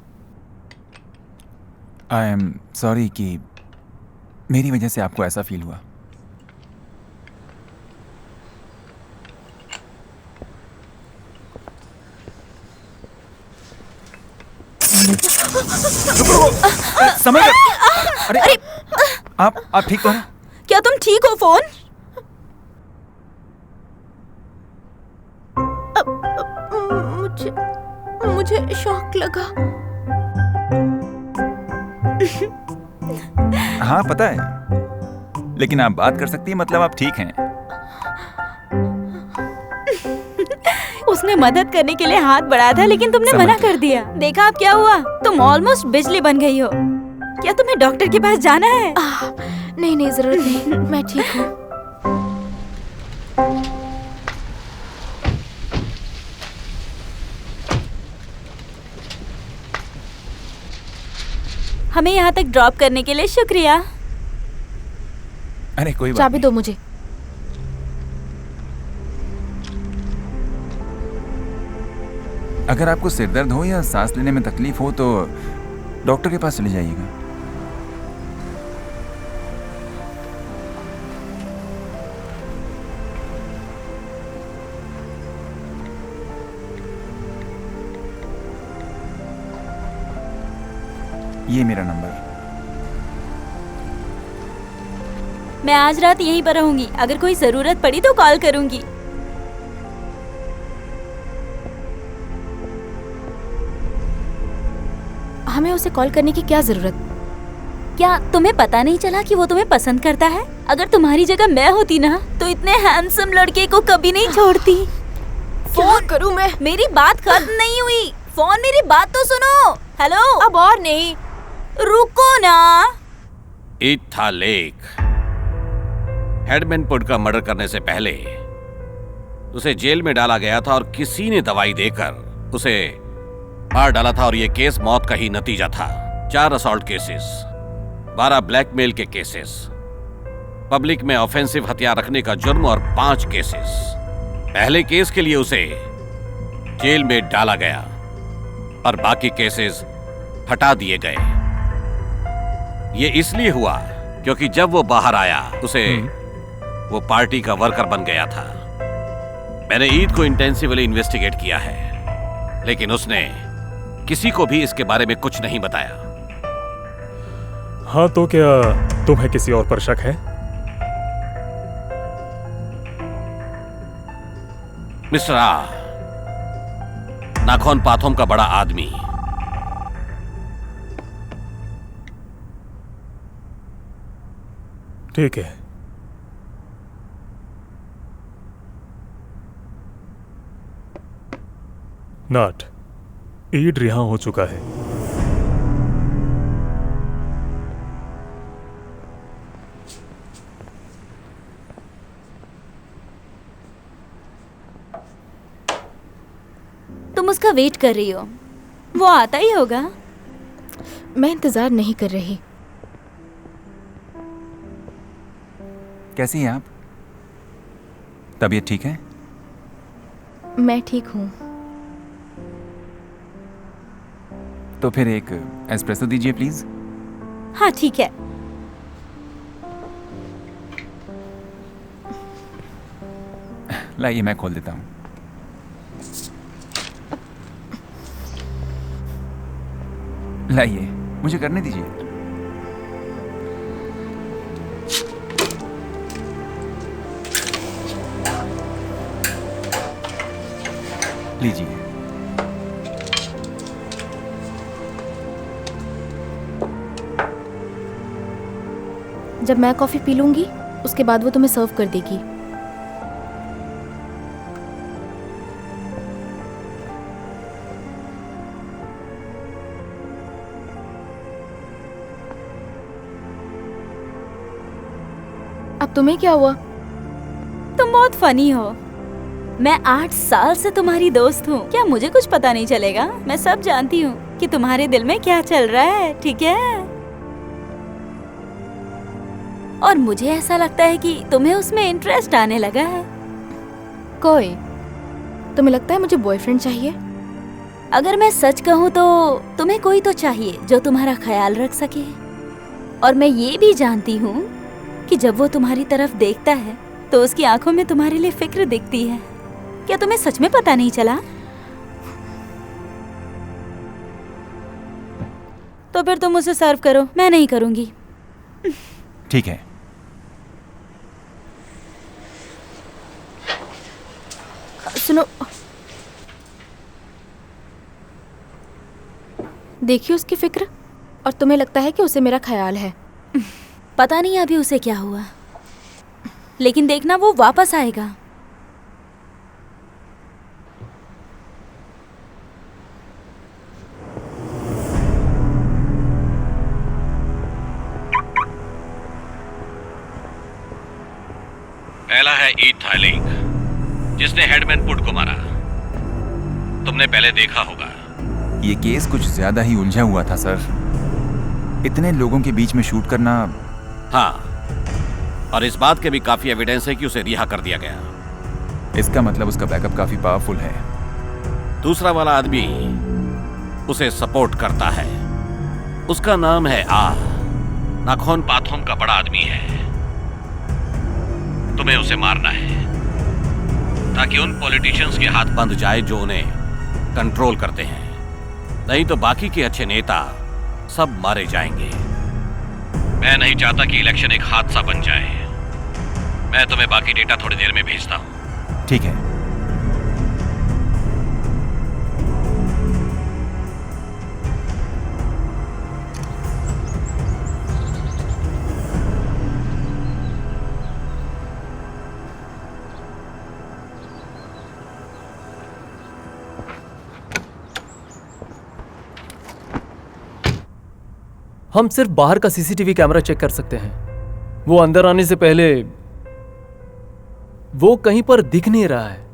आई एम सॉरी कि मेरी वजह से आपको ऐसा फील हुआ। समय अरे आप ठीक तो हैं? क्या तुम ठीक हो? फोन? मुझे मुझे शॉक लगा। हाँ पता है, लेकिन आप बात कर सकती हैं, मतलब आप ठीक हैं। उसने मदद करने के लिए हाथ बढ़ाया था, लेकिन तुमने समझ मना गया। कर दिया। देखा अब क्या हुआ? तुम ऑलमोस्ट बिजली बन गई हो। क्या तुम्हें डॉक्टर के पास जाना है? नहीं नहीं, जरूरत नहीं, मैं ठीक हूँ। हमें यहाँ तक ड्रॉप करने के लिए शुक्रिया। अरे कोई बात चाबी नहीं। दो मुझे। अगर आपको सिर दर्द हो या सांस लेने में तकलीफ हो तो डॉक्टर के पास चले जाइएगा। ये मेरा नंबर। मैं आज रात यहीं पर रहूंगी। अगर कोई जरूरत पड़ी तो कॉल करूंगी। हमें उसे कॉल करने की क्या जरूरत? क्या तुम्हें पता नहीं चला कि वो तुम्हें पसंद करता है? अगर तुम्हारी जगह मैं होती ना तो इतने हैंडसम लड़के को कभी नहीं छोड़ती। फोन करूं मैं? मेरी बात खत्म नहीं हुई। फोन, मेरी बात तो सुनो। हेलो। अब और नहीं। रुको ना। इथा लेक हेडमैनपुट का मर्डर करने से पहले उसे जेल में डाला गया था और किसी ने दवाई देकर उसे मार डाला था, और ये केस मौत का ही नतीजा था। 4 असॉल्ट केसेस, 12 ब्लैकमेल के केसेस, पब्लिक में ऑफेंसिव हथियार रखने का जुर्म और 5 केसेस। पहले केस के लिए उसे जेल में डाला गया और बाकी केसेस हटा दिए गए। ये इसलिए हुआ क्योंकि जब वो बाहर आया उसे वो पार्टी का वर्कर बन गया था। मैंने ईद को इंटेंसिवली इन्वेस्टिगेट किया है, लेकिन उसने किसी को भी इसके बारे में कुछ नहीं बताया। हाँ, तो क्या तुम्हें किसी और पर शक है? मिस्टर आ, नाखौन पाथोम का बड़ा आदमी। ठीक है। नॉट ईड रिहा हो चुका है। तुम उसका वेट कर रही हो, वो आता ही होगा। मैं इंतजार नहीं कर रही। कैसी हैं आप? तबीयत ठीक है? मैं ठीक हूँ। तो फिर एक एस्प्रेसो दीजिए प्लीज। हाँ ठीक है। लाइए मैं खोल देता हूँ। लाइए, मुझे करने दीजिए। लीजिए। जब मैं कॉफी पी लूंगी उसके बाद वो तुम्हें सर्व कर देगी। अब तुम्हें क्या हुआ? तुम बहुत फनी हो। मैं 8 साल से तुम्हारी दोस्त हूँ। क्या मुझे कुछ पता नहीं चलेगा? मैं सब जानती हूँ कि तुम्हारे दिल में क्या चल रहा है, ठीक है? और मुझे ऐसा लगता है कि तुम्हें उसमें इंटरेस्ट आने लगा है। कोई तुम्हें लगता है मुझे बॉयफ्रेंड चाहिए? अगर मैं सच कहूँ तो तुम्हें कोई तो चाहिए जो तुम्हारा ख्याल रख सके। और मैं ये भी जानती हूँ कि जब वो तुम्हारी तरफ देखता है तो उसकी आंखों में तुम्हारे लिए फिक्र दिखती है। क्या तुम्हें सच में पता नहीं चला? तो फिर तुम उसे सर्व करो, मैं नहीं करूँगी। ठीक है। सुनो, देखिए उसकी फिक्र, और तुम्हें लगता है कि उसे मेरा ख्याल है। पता नहीं अभी उसे क्या हुआ, लेकिन देखना वो वापस आएगा। पहला है ईद थाईलिंग, जिसने हेडमैन पुट को मारा। तुमने पहले देखा होगा। ये केस कुछ ज्यादा ही उलझा हुआ था सर। इतने लोगों के बीच में शूट करना। हाँ, और इस बात के भी काफी एविडेंस है कि उसे रिहा कर दिया गया। इसका मतलब उसका बैकअप काफी पावरफुल है। दूसरा वाला आदमी उसे सपोर्ट करता है। उसका नाम है नाखोन पाथोम का बड़ा आदमी है। तुम्हें उसे मारना है ताकि उन पॉलिटिशियंस के हाथ बंद जाए जो उन्हें कंट्रोल करते हैं। नहीं तो बाकी के अच्छे नेता सब मारे जाएंगे। मैं नहीं चाहता कि इलेक्शन एक हादसा बन जाए। मैं तुम्हें बाकी डेटा थोड़ी देर में भेजता हूं। ठीक है। हम सिर्फ बाहर का सीसीटीवी कैमरा चेक कर सकते हैं। वो अंदर आने से पहले वो कहीं पर दिख नहीं रहा है।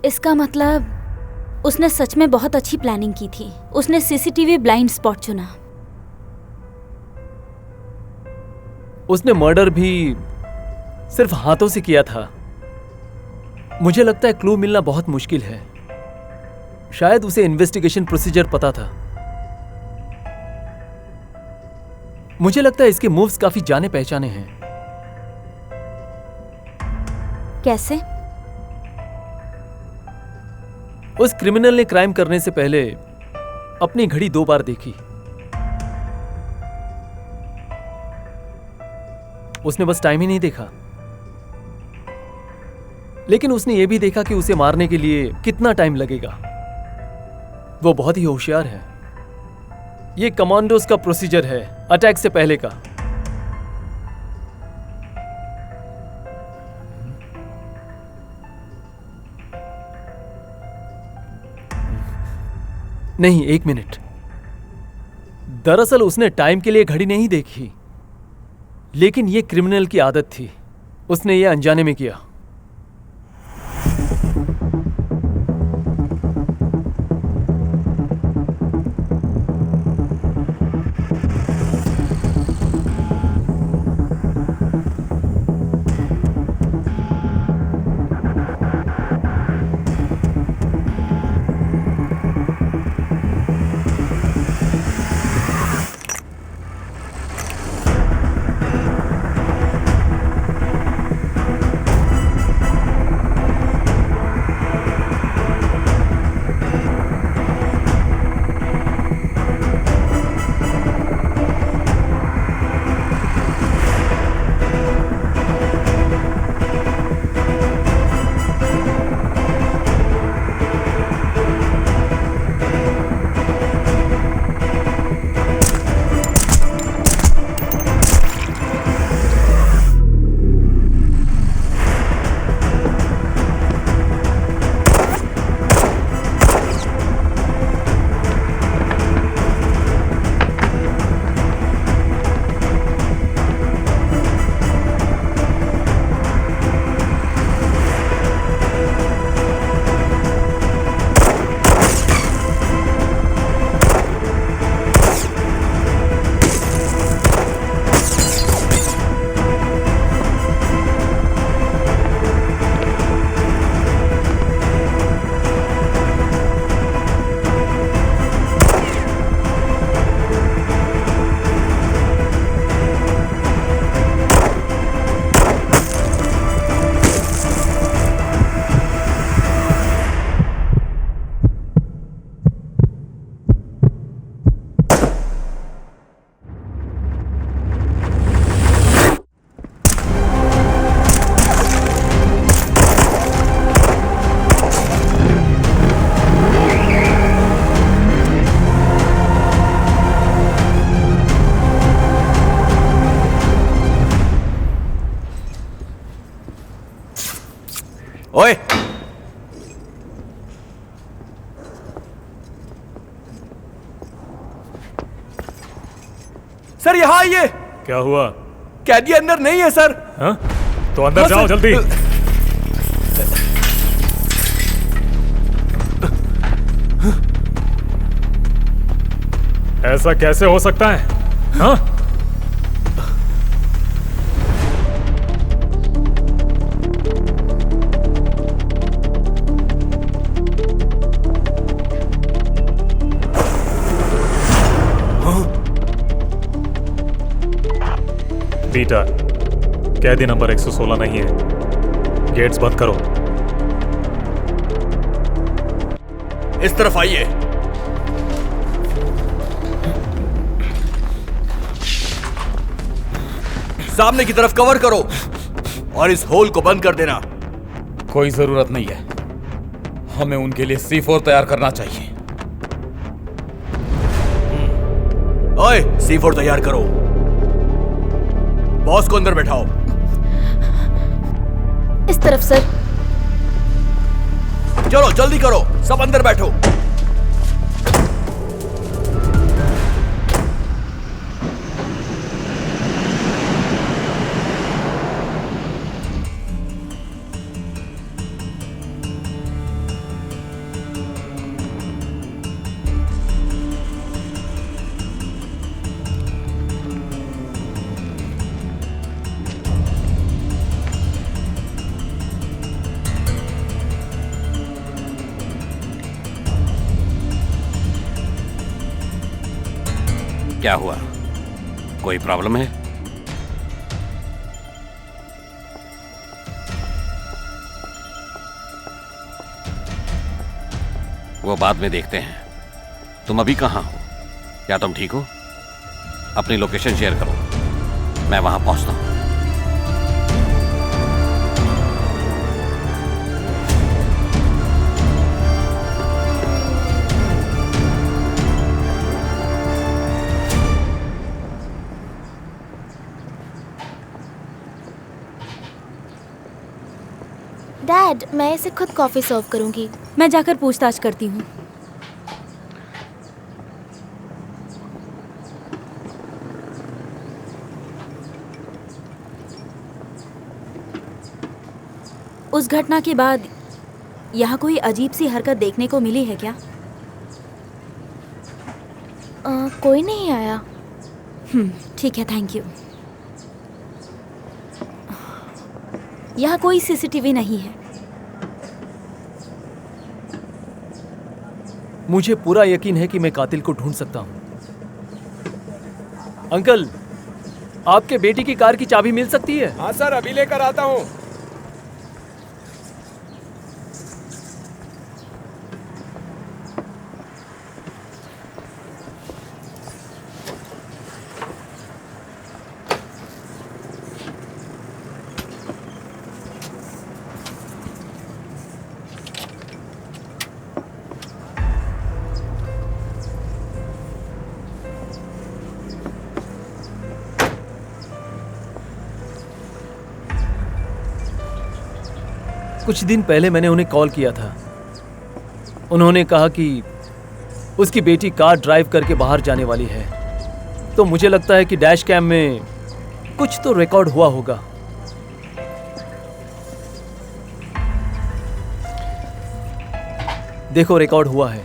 इसका मतलब उसने सच में बहुत अच्छी प्लानिंग की थी। उसने सीसीटीवी ब्लाइंड स्पॉट चुना। उसने मर्डर भी सिर्फ हाथों से किया था। मुझे लगता है क्लू मिलना बहुत मुश्किल है। शायद उसे इन्वेस्टिगेशन प्रोसीजर पता था। मुझे लगता है इसके मूव्स काफी जाने पहचाने हैं। कैसे? उस क्रिमिनल ने क्राइम करने से पहले अपनी घड़ी 2 बार देखी। उसने बस टाइम ही नहीं देखा, लेकिन उसने यह भी देखा कि उसे मारने के लिए कितना टाइम लगेगा। वो बहुत ही होशियार है। ये कमांडोज का प्रोसीजर है अटैक से पहले का। नहीं, 1 मिनट। दरअसल उसने टाइम के लिए घड़ी नहीं देखी, लेकिन यह क्रिमिनल की आदत थी। उसने यह अनजाने में किया। ओए, सर यहाँ आइए। क्या हुआ? कैदी अंदर नहीं है सर। हाँ? तो अंदर हाँ, जाओ सर। जल्दी। ऐसा कैसे हो सकता है? हाँ? पीटर, कैदी नंबर 116 नहीं है। गेट्स बंद करो। इस तरफ आइए। सामने की तरफ कवर करो और इस होल को बंद कर देना। कोई जरूरत नहीं है, हमें उनके लिए C4 तैयार करना चाहिए। ओए, C4 तैयार करो। बॉस को अंदर बैठाओ। इस तरफ सर। चलो जल्दी करो, सब अंदर बैठो। क्या हुआ? कोई प्रॉब्लम है? वो बाद में देखते हैं। तुम अभी कहाँ हो? क्या तुम ठीक हो? अपनी लोकेशन शेयर करो, मैं वहां पहुंचता हूं। डैड, मैं इसे खुद कॉफी सर्व करूंगी। मैं जाकर पूछताछ करती हूँ। उस घटना के बाद यहाँ कोई अजीब सी हरकत देखने को मिली है क्या? कोई नहीं आया। ठीक है, थैंक यू। यहाँ कोई सीसीटीवी नहीं है। मुझे पूरा यकीन है कि मैं कातिल को ढूंढ सकता हूँ। अंकल, आपके बेटी की कार की चाबी मिल सकती है? हाँ सर, अभी लेकर आता हूँ। कुछ दिन पहले मैंने उन्हें कॉल किया था। उन्होंने कहा कि उसकी बेटी कार ड्राइव करके बाहर जाने वाली है। तो मुझे लगता है कि डैश कैम में कुछ तो रिकॉर्ड हुआ होगा। देखो, रिकॉर्ड हुआ है।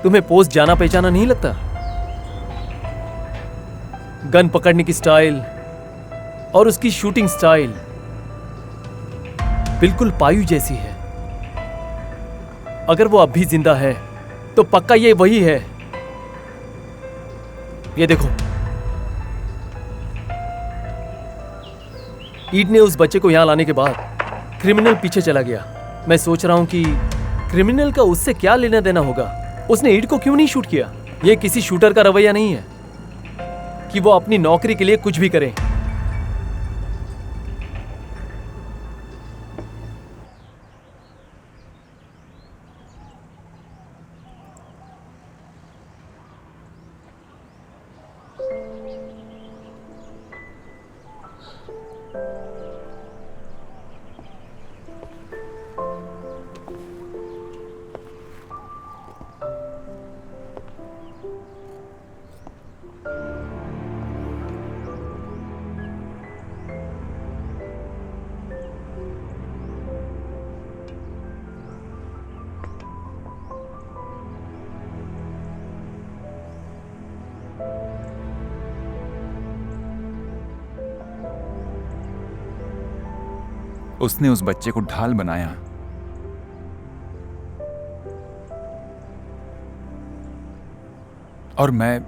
तुम्हें पोस्ट जाना पहचाना नहीं लगता? गन पकड़ने की स्टाइल और उसकी शूटिंग स्टाइल बिल्कुल पायु जैसी है। अगर वो अब भी जिंदा है तो पक्का ये वही है। ये देखो, ईड ने उस बच्चे को यहां लाने के बाद क्रिमिनल पीछे चला गया। मैं सोच रहा हूं कि क्रिमिनल का उससे क्या लेना देना होगा। उसने ईड को क्यों नहीं शूट किया? ये किसी शूटर का रवैया नहीं है कि वो अपनी नौकरी के लिए कुछ भी करे। उसने उस बच्चे को ढाल बनाया। और मैं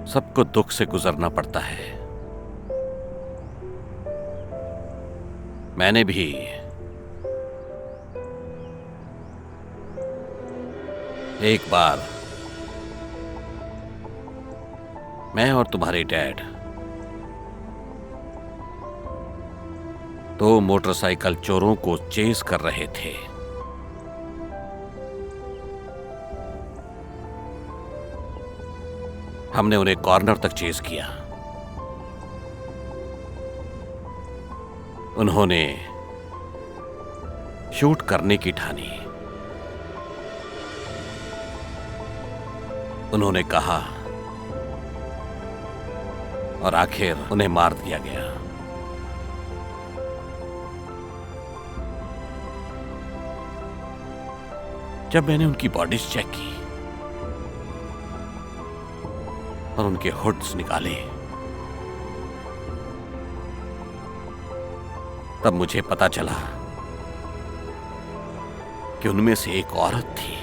सबको दुख से गुजरना पड़ता है। मैंने भी एक बार, मैं और तुम्हारे डैड दो मोटरसाइकिल चोरों को चेस कर रहे थे। हमने उन्हें कॉर्नर तक चेस किया। उन्होंने शूट करने की ठानी। उन्होंने कहा और आखिर उन्हें मार दिया गया। जब मैंने उनकी बॉडीज चेक की और उनके हुड्स निकाले, तब मुझे पता चला कि उनमें से एक औरत थी।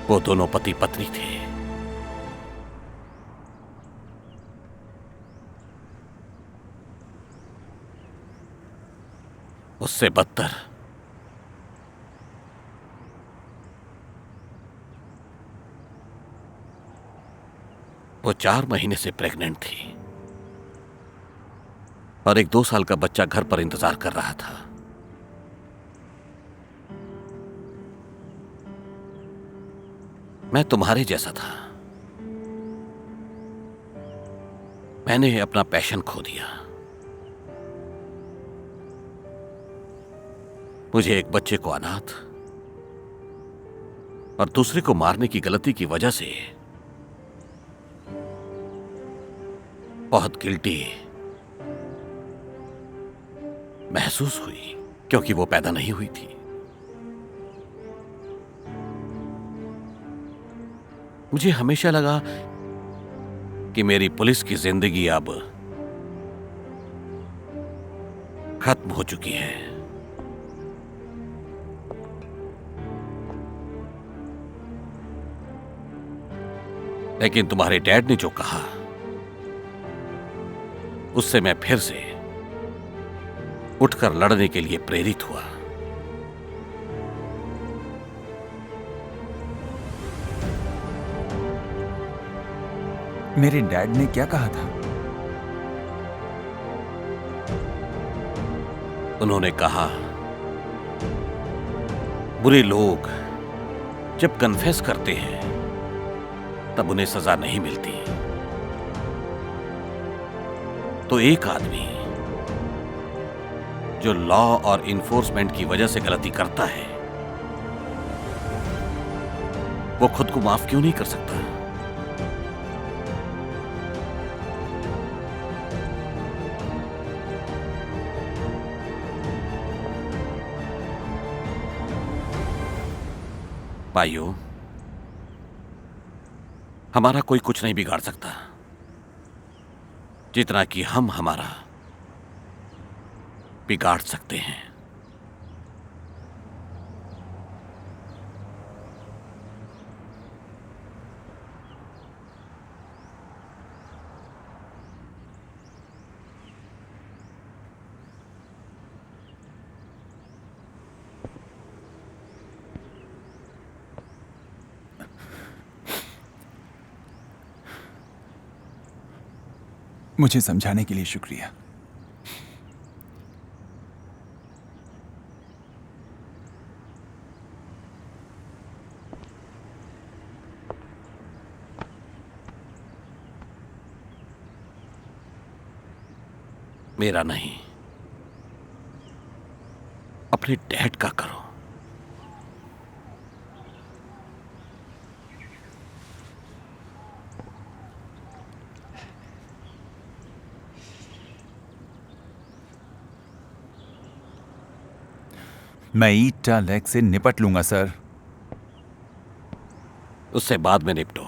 वो दोनों पति पत्नी थे। उससे बदतर वो 4 महीने से प्रेग्नेंट थी और एक 2 साल का बच्चा घर पर इंतजार कर रहा था। मैं तुम्हारे जैसा था। मैंने अपना पैशन खो दिया। मुझे एक बच्चे को अनाथ और दूसरे को मारने की गलती की वजह से बहुत गिल्टी महसूस हुई, क्योंकि वो पैदा नहीं हुई थी। मुझे हमेशा लगा कि मेरी पुलिस की जिंदगी अब खत्म हो चुकी है। लेकिन तुम्हारे डैड ने जो कहा, उससे मैं फिर से उठकर लड़ने के लिए प्रेरित हुआ। मेरे डैड ने क्या कहा था? उन्होंने कहा, बुरे लोग जब कन्फेस करते हैं तब उन्हें सजा नहीं मिलती। तो एक आदमी जो लॉ और इन्फोर्समेंट की वजह से गलती करता है, वो खुद को माफ क्यों नहीं कर सकता? भाइयों, हमारा कोई कुछ नहीं बिगाड़ सकता जितना कि हम हमारा बिगाड़ सकते हैं। मुझे समझाने के लिए शुक्रिया। मेरा नहीं, अपने डैड का करो। मैं ईटा लेग से निपट लूंगा सर। उससे बाद में निपटो।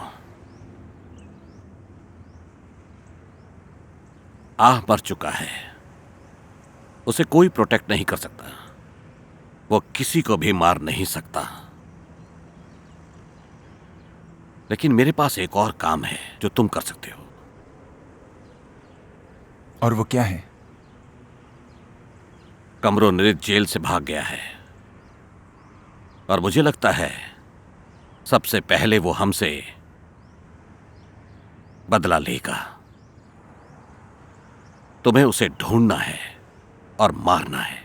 आह मर चुका है, उसे कोई प्रोटेक्ट नहीं कर सकता, वो किसी को भी मार नहीं सकता। लेकिन मेरे पास एक और काम है जो तुम कर सकते हो। और वो क्या है? कमरो नृत्य जेल से भाग गया है और मुझे लगता है सबसे पहले वो हमसे बदला लेगा। तुम्हें उसे ढूंढना है और मारना है।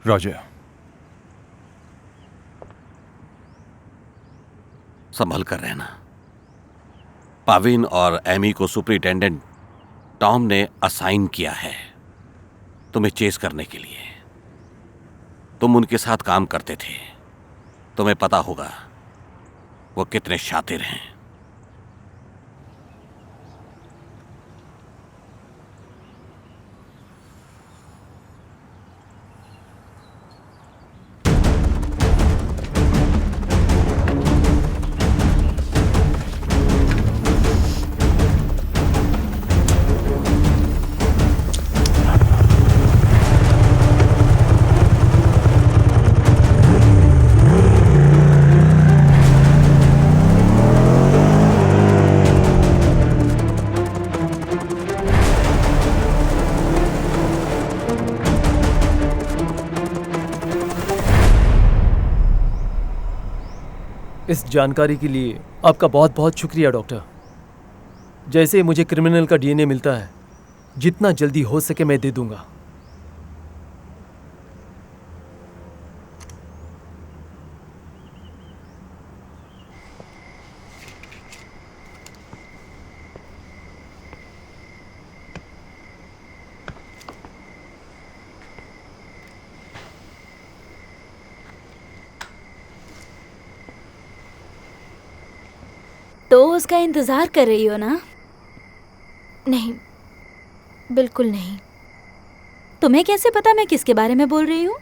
रॉजर। संभल कर रहना। पाविन और एमी को सुपरिटेंडेंट टॉम ने असाइन किया है तुम्हें चेस करने के लिए। तुम उनके साथ काम करते थे, तुम्हें पता होगा वो कितने शातिर हैं। इस जानकारी के लिए आपका बहुत बहुत शुक्रिया डॉक्टर। जैसे मुझे क्रिमिनल का डीएनए मिलता है, जितना जल्दी हो सके मैं दे दूंगा। तो उसका इंतजार कर रही हो ना? नहीं, बिल्कुल नहीं। तुम्हें कैसे पता मैं किसके बारे में बोल रही हूँ?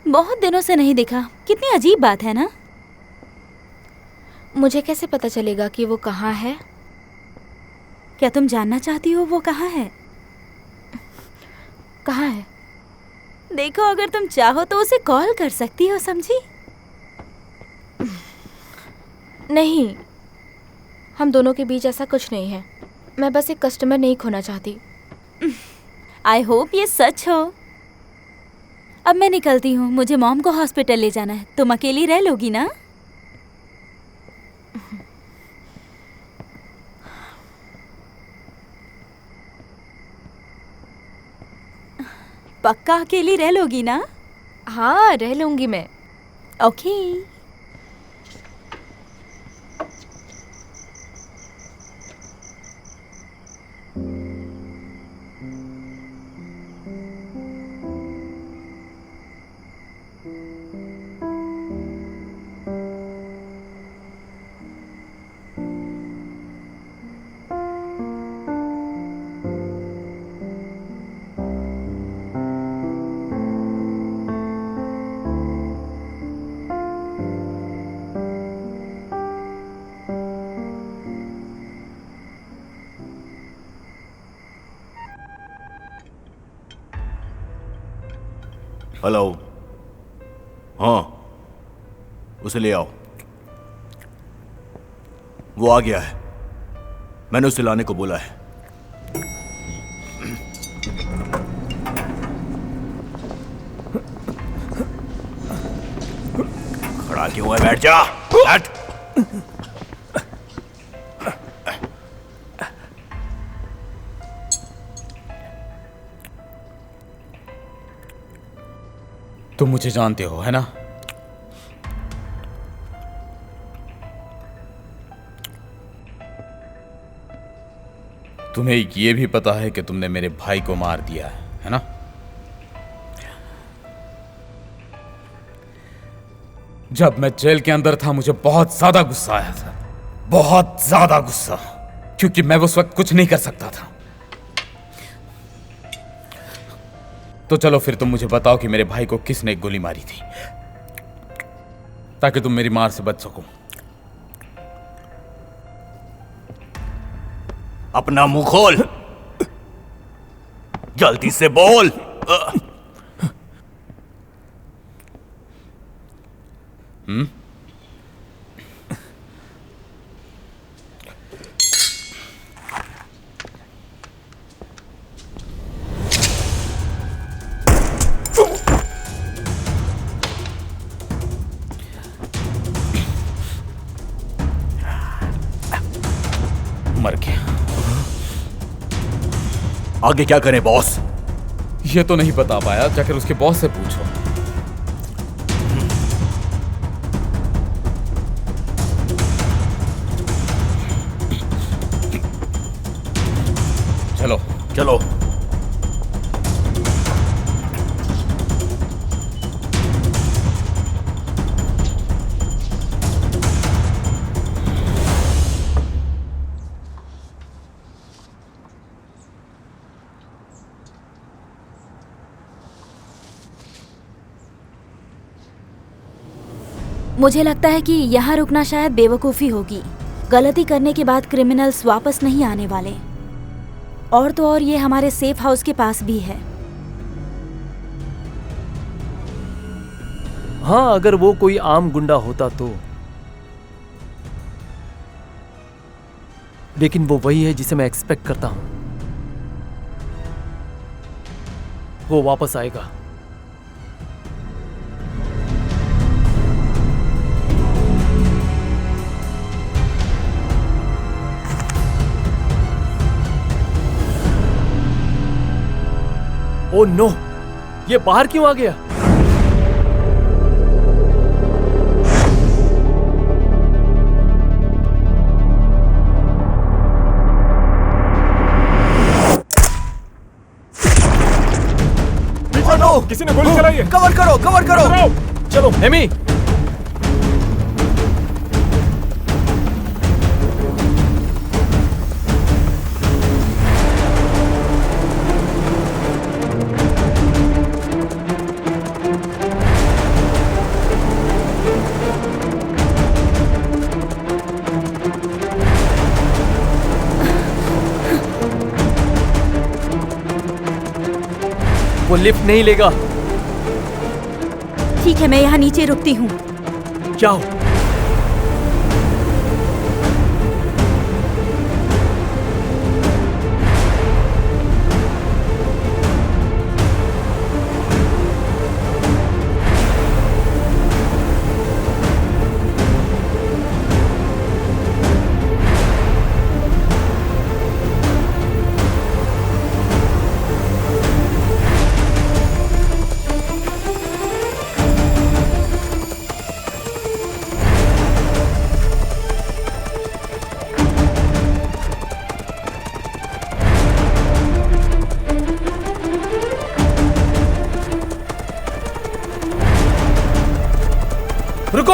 बहुत दिनों से नहीं दिखा, कितनी अजीब बात है ना? मुझे कैसे पता चलेगा कि वो कहाँ है? क्या तुम जानना चाहती हो वो कहाँ है? कहाँ है? देखो, अगर तुम चाहो तो उसे कॉल कर सकती हो, समझी? नहीं, हम दोनों के बीच ऐसा कुछ नहीं है। मैं बस एक कस्टमर नहीं खोना चाहती। आई होप ये सच हो। अब मैं निकलती हूँ, मुझे मॉम को हॉस्पिटल ले जाना है। तुम अकेली रह लोगी ना? पक्का अकेली रह लोगी ना? हाँ, रह लूंगी मैं। ओके। हेलो। हाँ, उसे ले आओ। वो आ गया है, मैंने उसे लाने को बोला है। खड़ा क्यों है? बैठ जा, बैठ। तुम मुझे जानते हो, है ना? तुम्हें ये भी पता है कि तुमने मेरे भाई को मार दिया है ना? जब मैं जेल के अंदर था मुझे बहुत ज्यादा गुस्सा आया था, बहुत ज्यादा गुस्सा, क्योंकि मैं उस वक्त कुछ नहीं कर सकता था। तो चलो फिर तुम मुझे बताओ कि मेरे भाई को किसने गोली मारी थी, ताकि तुम मेरी मार से बच सको। अपना मुंह खोल, जल्दी से बोल। मर गया। आगे क्या करें बॉस? ये तो नहीं बता पाया, जाकर उसके बॉस से पूछो। चलो चलो। मुझे लगता है कि यहाँ रुकना शायद बेवकूफ़ी होगी। गलती करने के बाद क्रिमिनल्स वापस नहीं आने वाले। और तो और ये हमारे सेफ हाउस के पास भी है। हाँ, अगर वो कोई आम गुंडा होता तो। लेकिन वो वही है जिसे मैं एक्सपेक्ट करता हूं। वो वापस आएगा। ओह नो, ये बाहर क्यों आ गया? किसी ने गोली चलाई है। कवर करो, कवर करो। चलो एमी। वो लिफ्ट नहीं लेगा। ठीक है, मैं यहाँ नीचे रुकती हूँ। जाओ। रुको,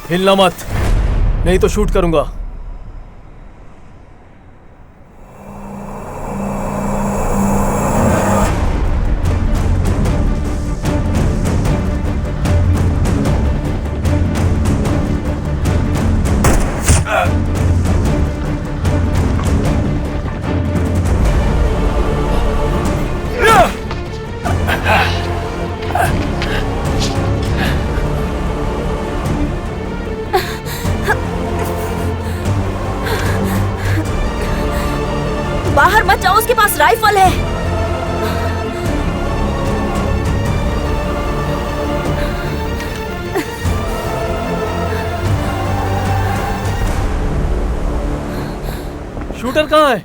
हिलना मत, नहीं तो शूट करूंगा। बाहर मत जाओ, उसके पास राइफल है। शूटर कहाँ है?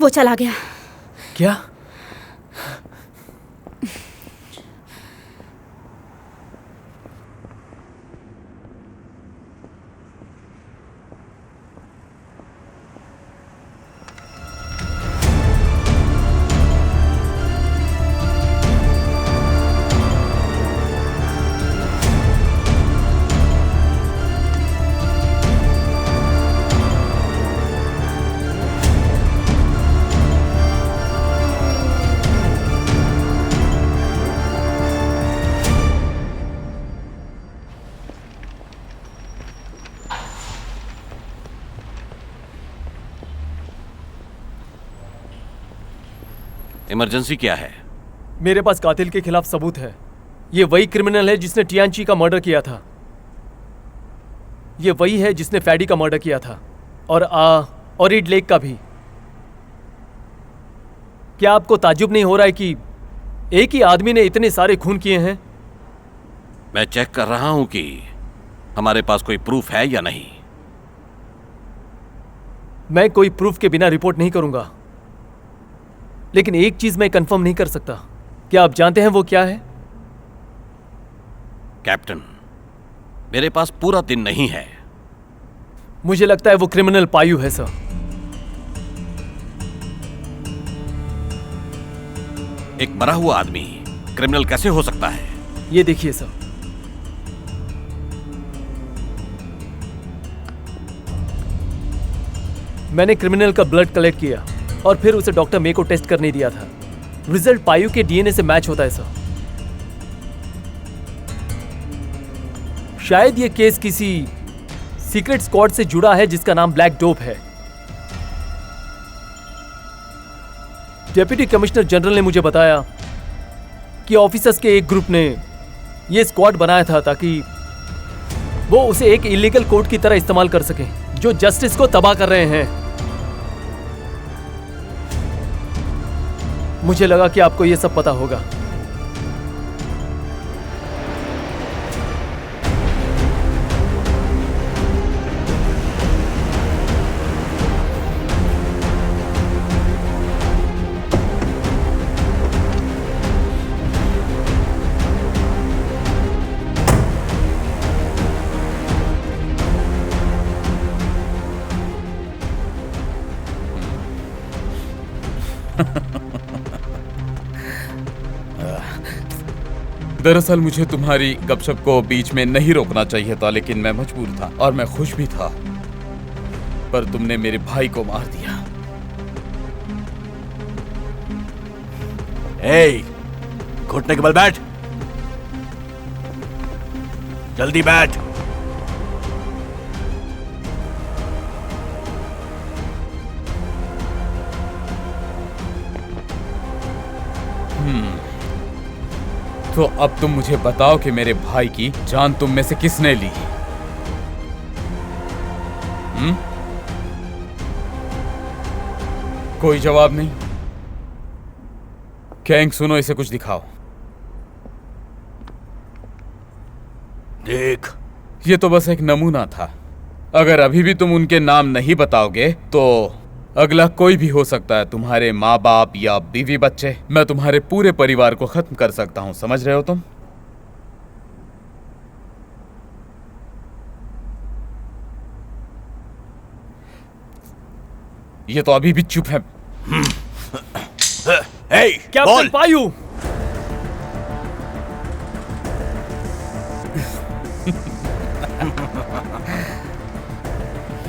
वो चला गया। क्या? इमरजेंसी क्या है? मेरे पास कातिल के खिलाफ सबूत है। ये वही क्रिमिनल है जिसने टियानची का मर्डर किया था। ये वही है जिसने फैडी का मर्डर किया था और ईड लेक का भी। क्या आपको ताज्जुब नहीं हो रहा है कि एक ही आदमी ने इतने सारे खून किए हैं? मैं चेक कर रहा हूं कि हमारे पास कोई प्रूफ है या नहीं। मैं कोई प्रूफ के बिना रिपोर्ट नहीं करूंगा, लेकिन एक चीज मैं कंफर्म नहीं कर सकता। क्या आप जानते हैं वो क्या है? कैप्टन, मेरे पास पूरा दिन नहीं है। मुझे लगता है वो क्रिमिनल पायू है सर। एक मरा हुआ आदमी क्रिमिनल कैसे हो सकता है? ये देखिए सर, मैंने क्रिमिनल का ब्लड कलेक्ट किया और फिर उसे डॉक्टर मे को टेस्ट करने दिया था। रिजल्ट पायू के डीएनए से मैच होता है सर। शायद ये केस किसी सीक्रेट स्क्वाड से जुड़ा है जिसका नाम ब्लैक डोप है। डेप्यूटी कमिश्नर जनरल ने मुझे बताया कि ऑफिसर्स के एक ग्रुप ने यह स्क्वाड बनाया था ताकि वो उसे एक इलीगल कोर्ट की तरह इस्तेमाल कर सकें जो जस्टिस को तबाह कर रहे हैं। मुझे लगा कि आपको यह सब पता होगा। दरअसल मुझे तुम्हारी गपशप को बीच में नहीं रोकना चाहिए था, लेकिन मैं मजबूर था और मैं खुश भी था। पर तुमने मेरे भाई को मार दिया। घुटने के बल बैठ, जल्दी बैठ। तो अब तुम मुझे बताओ कि मेरे भाई की जान तुम में से किसने ली? कोई जवाब नहीं। कैंग, सुनो, इसे कुछ दिखाओ। देख, ये तो बस एक नमूना था। अगर अभी भी तुम उनके नाम नहीं बताओगे तो अगला कोई भी हो सकता है, तुम्हारे माँ बाप या बीवी बच्चे। मैं तुम्हारे पूरे परिवार को खत्म कर सकता हूं, समझ रहे हो तुम? ये तो अभी भी चुप है। कैप्टन पायू,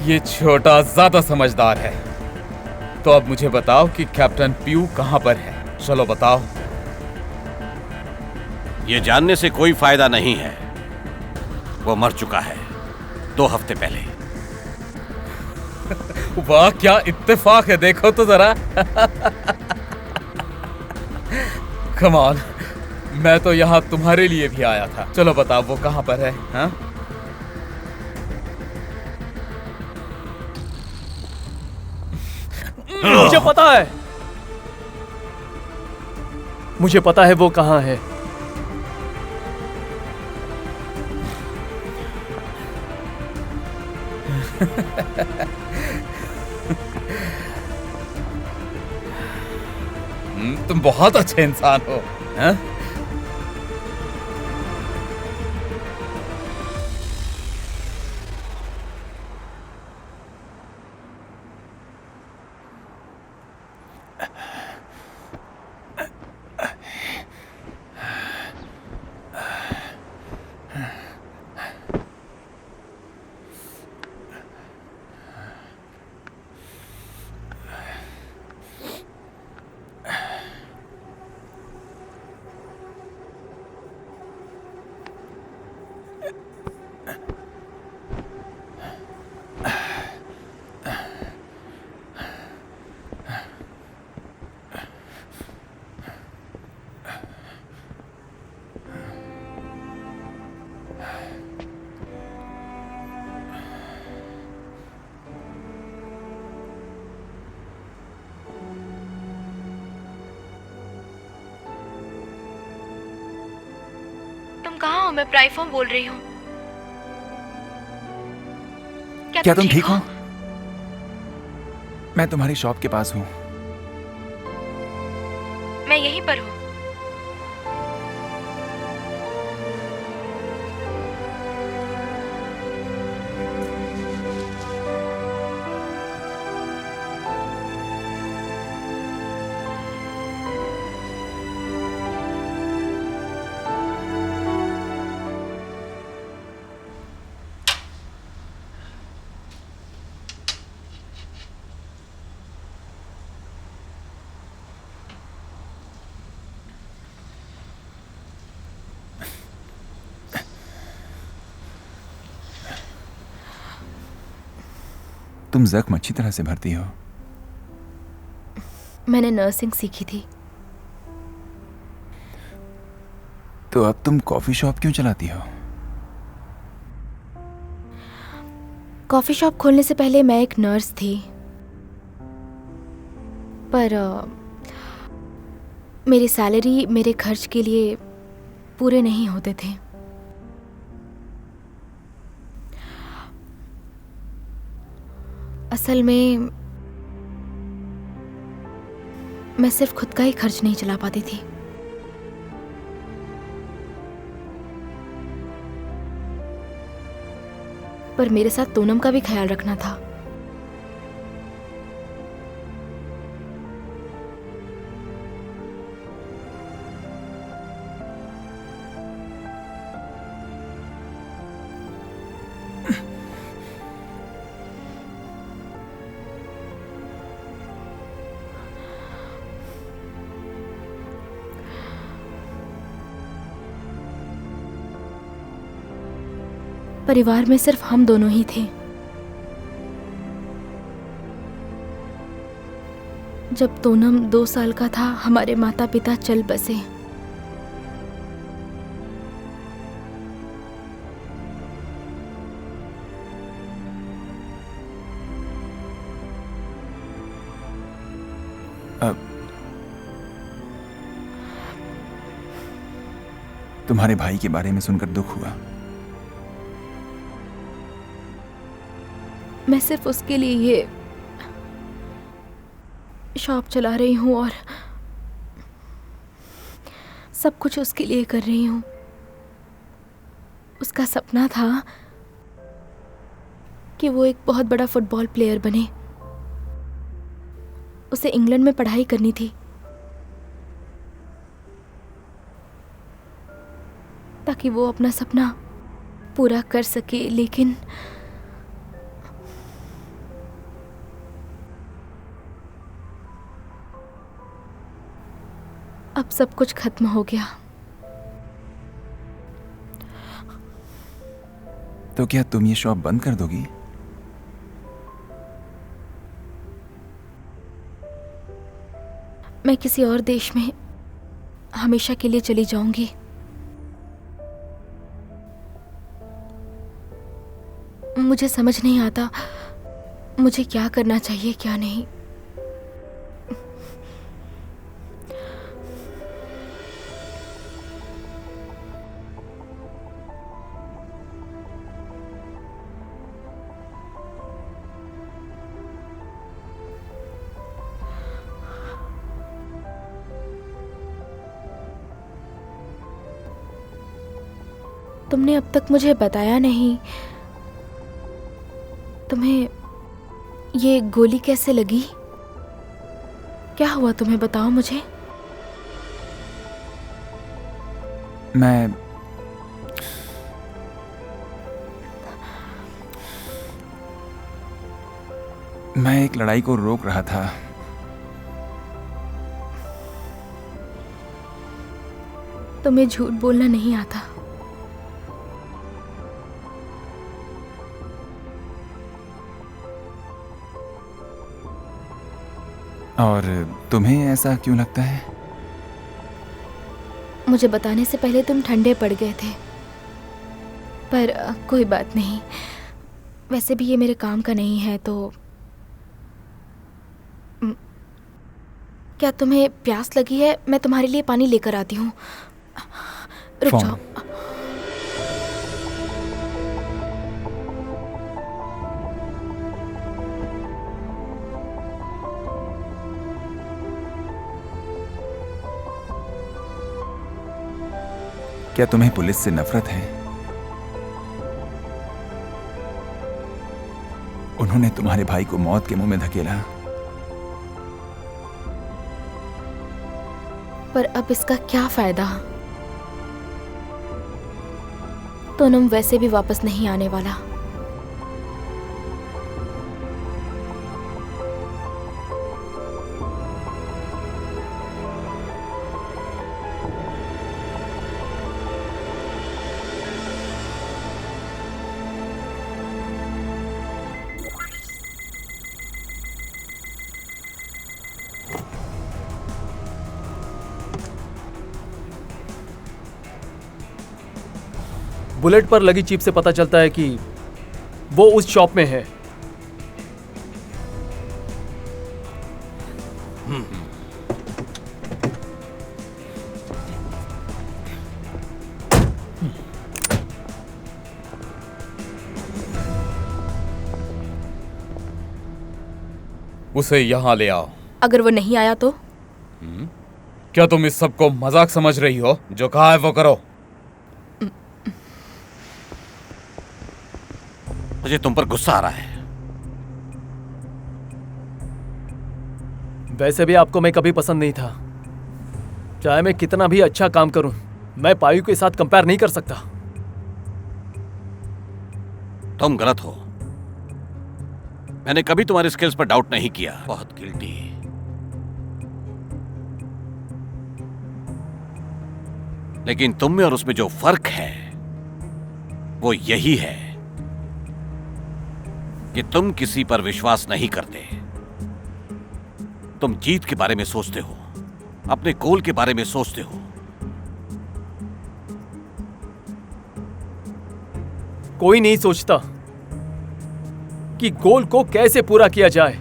ये छोटा ज्यादा समझदार है। तो अब मुझे बताओ कि कैप्टन प्यू कहां पर है? चलो बताओ। ये जानने से कोई फायदा नहीं है। वो मर चुका है 2 हफ्ते पहले। वाह, क्या इत्तेफाक है, देखो तो जरा। कम ऑन, मैं तो यहाँ तुम्हारे लिए भी आया था। चलो बताओ वो कहां पर है? हाँ? मुझे पता है, मुझे पता है वो कहां है। तुम बहुत अच्छे इंसान हो। हाँ? मैं प्राइफॉर्म बोल रही हूँ। क्या तुम ठीक हो? मैं तुम्हारी शॉप के पास हूँ। मैं यहीं पर हूँ। तुम जख्म अच्छी तरह से भरती हो। मैंने नर्सिंग सीखी थी। तो अब तुम कॉफी शॉप क्यों चलाती हो? कॉफी शॉप खोलने से पहले मैं एक नर्स थी, पर मेरी सैलरी मेरे खर्च के लिए पूरे नहीं होते थे। असल में मैं सिर्फ खुद का ही खर्च नहीं चला पाती थी। पर मेरे साथ तोनम का भी ख्याल रखना था। परिवार में सिर्फ हम दोनों ही थे। जब तोनम 2 साल का था, हमारे माता पिता चल बसे। तुम्हारे भाई के बारे में सुनकर दुख हुआ। मैं सिर्फ उसके लिए ये शॉप चला रही हूँ और सब कुछ उसके लिए कर रही हूँ। उसका सपना था कि वो एक बहुत बड़ा फुटबॉल प्लेयर बने। उसे इंग्लैंड में पढ़ाई करनी थी ताकि वो अपना सपना पूरा कर सके, लेकिन अब सब कुछ खत्म हो गया। तो क्या तुम ये शॉप बंद कर दोगी? मैं किसी और देश में हमेशा के लिए चली जाऊंगी। मुझे समझ नहीं आता मुझे क्या करना चाहिए क्या नहीं। तुमने अब तक मुझे बताया नहीं, तुम्हें ये गोली कैसे लगी? क्या हुआ तुम्हें, बताओ मुझे। मैं एक लड़ाई को रोक रहा था। तुम्हें झूठ बोलना नहीं आता। और तुम्हें ऐसा क्यों लगता है? मुझे बताने से पहले तुम ठंडे पड़ गए थे, पर कोई बात नहीं। वैसे भी ये मेरे काम का नहीं है, तो क्या तुम्हें प्यास लगी है? मैं तुम्हारे लिए पानी लेकर आती हूँ। रुक जाओ। क्या तुम्हें पुलिस से नफरत है? उन्होंने तुम्हारे भाई को मौत के मुंह में धकेला, पर अब इसका क्या फायदा? तोनम वैसे भी वापस नहीं आने वाला। बुलेट पर लगी चिप से पता चलता है कि वो उस शॉप में है। उसे यहाँ ले आओ। अगर वो नहीं आया तो? क्या तुम इस सब को मजाक समझ रही हो? जो कहा है वो करो। मुझे तुम पर गुस्सा आ रहा है। वैसे भी आपको मैं कभी पसंद नहीं था। चाहे मैं कितना भी अच्छा काम करूं, मैं पायु के साथ कंपेयर नहीं कर सकता। तुम गलत हो। मैंने कभी तुम्हारे स्किल्स पर डाउट नहीं किया। बहुत गिल्टी। लेकिन तुम में और उसमें जो फर्क है वो यही है कि तुम किसी पर विश्वास नहीं करते। तुम जीत के बारे में सोचते हो, अपने गोल के बारे में सोचते हो। कोई नहीं सोचता कि गोल को कैसे पूरा किया जाए।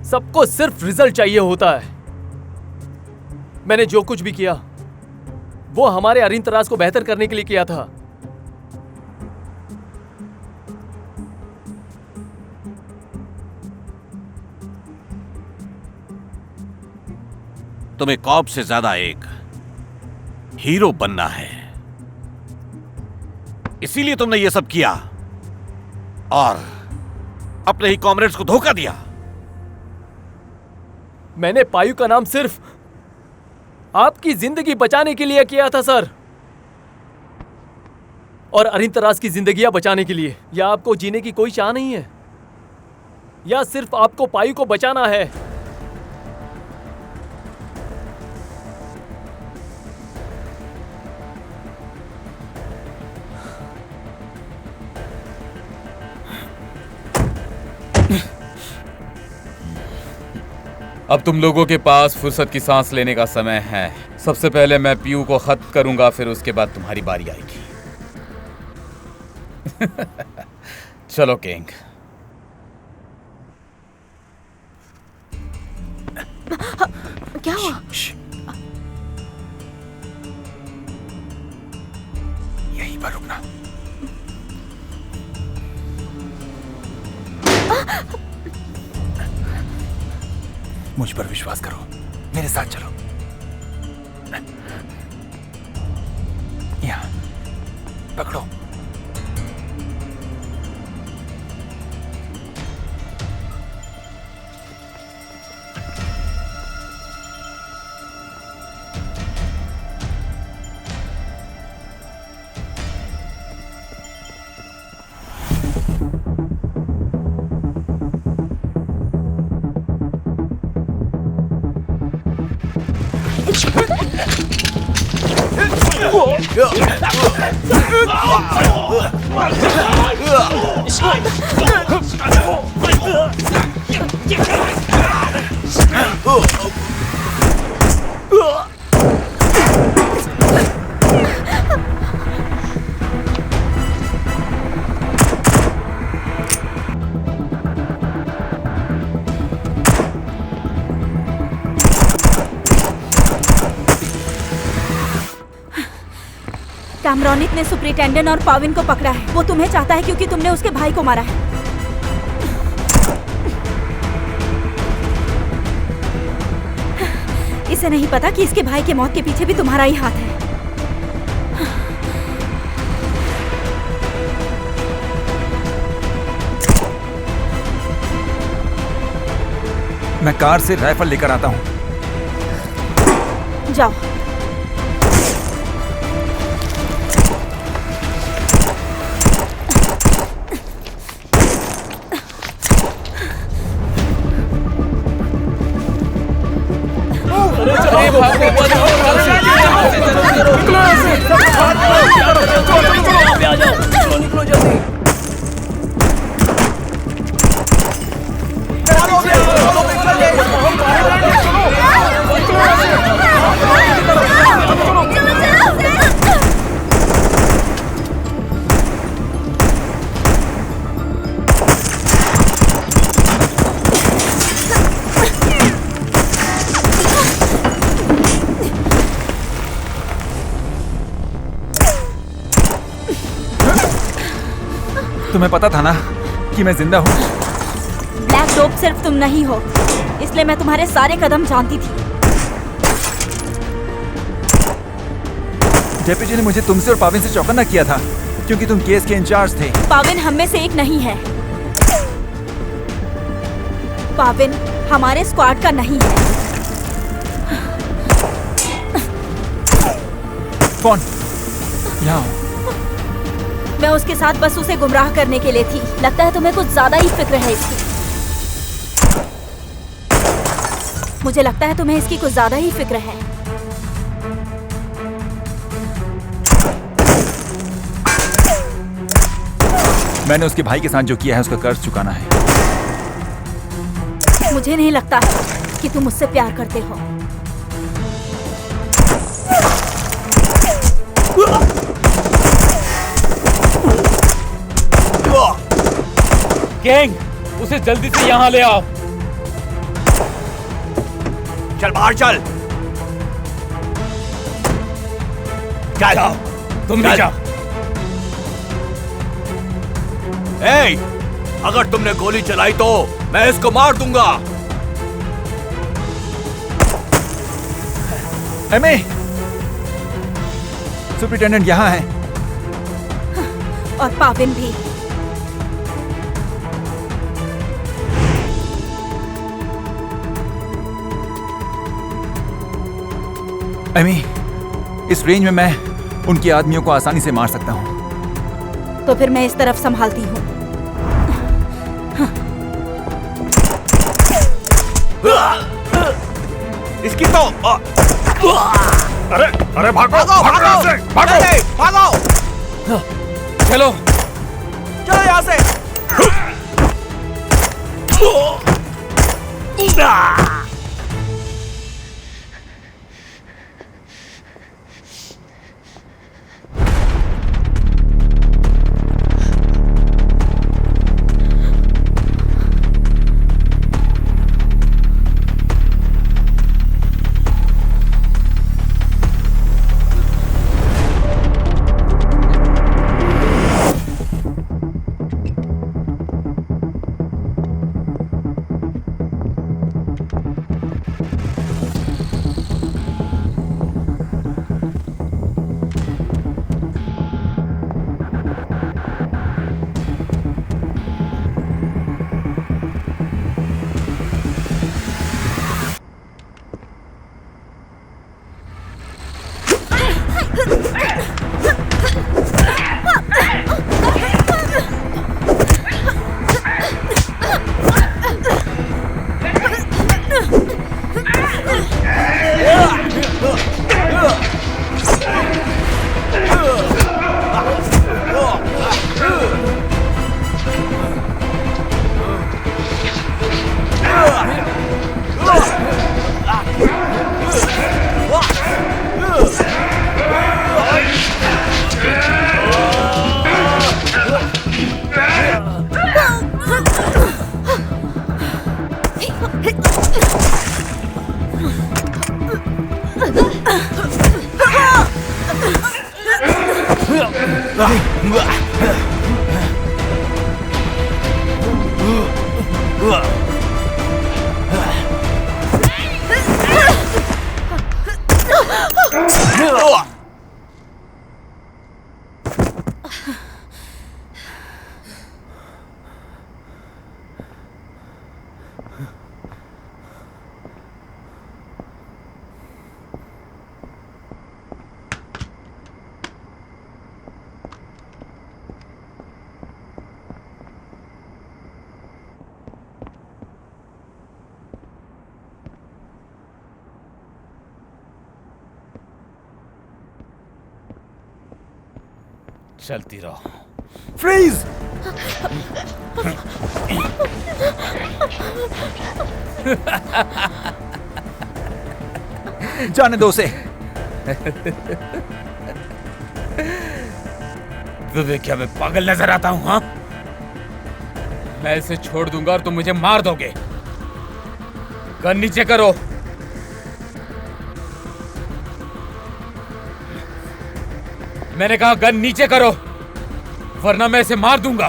सबको सिर्फ रिजल्ट चाहिए होता है। मैंने जो कुछ भी किया वो हमारे अरिंद तराज को बेहतर करने के लिए किया था। तुम्हें कॉप से ज्यादा एक हीरो बनना है, इसीलिए तुमने ये सब किया और अपने ही कॉमरेड्स को धोखा दिया। मैंने पायु का नाम सिर्फ आपकी जिंदगी बचाने के लिए किया था सर, और अरिंद तराज की जिंदगियां बचाने के लिए। या आपको जीने की कोई चाह नहीं है, या सिर्फ आपको पायु को बचाना है? अब तुम लोगों के पास फुर्सत की सांस लेने का समय है। सबसे पहले मैं पीयू को खत्म करूंगा, फिर उसके बाद तुम्हारी बारी आएगी। चलो किंग। क्या हुआ? यहीं पर रुकना। मुझ पर विश्वास करो, मेरे साथ चलो। यहाँ पकड़ो। कैमरोनिक ने सुपरिटेंडेंट और पाविन को पकड़ा है। वो तुम्हें चाहता है क्योंकि तुमने उसके भाई को मारा है। इसे नहीं पता कि इसके भाई के मौत के पीछे भी तुम्हारा ही हाथ है। मैं कार से राइफल लेकर आता हूँ। जाओ। तुम्हें पता था ना कि मैं जिंदा हूँ? ब्लैक डॉग सिर्फ तुम नहीं हो, इसलिए मैं तुम्हारे सारे कदम जानती थी। जेपी ने मुझे तुमसे और पाविन से चौकन्ना किया था क्योंकि तुम केस के इंचार्ज थे। पाविन हम में से एक नहीं है। पाविन हमारे स्क्वाड का नहीं है। कौन? यहाँ आओ। मैं उसके साथ बस उसे गुमराह करने के लिए थी। लगता है तुम्हें कुछ ज्यादा ही फिक्र है इसकी। मुझे लगता है तुम्हें इसकी कुछ ज्यादा ही फिक्र है। मैंने उसके भाई के साथ जो किया है उसका कर्ज चुकाना है। मुझे नहीं लगता कि तुम मुझसे प्यार करते हो। गैंग, उसे जल्दी से यहाँ ले आओ। चल बाहर चल। जाओ, तुम भी जाओ। ए, अगर तुमने गोली चलाई तो मैं इसको मार दूंगा। एमे, सुपरिटेंडेंट यहाँ है। और पाविन भी। एमी, इस रेंज में मैं उनके आदमियों को आसानी से मार सकता हूँ। तो फिर मैं इस तरफ संभालती हूँ। इसकी तो अरे भागो भागो। चलो यहाँ से। चलती रहो। फ्रीज! जाने दो उसे। तुम्हें क्या मैं पागल नजर आता हूं? हाँ, मैं इसे छोड़ दूंगा और तुम मुझे मार दोगे। गन नीचे करो। मैंने कहा गन नीचे करो, वरना मैं इसे मार दूंगा।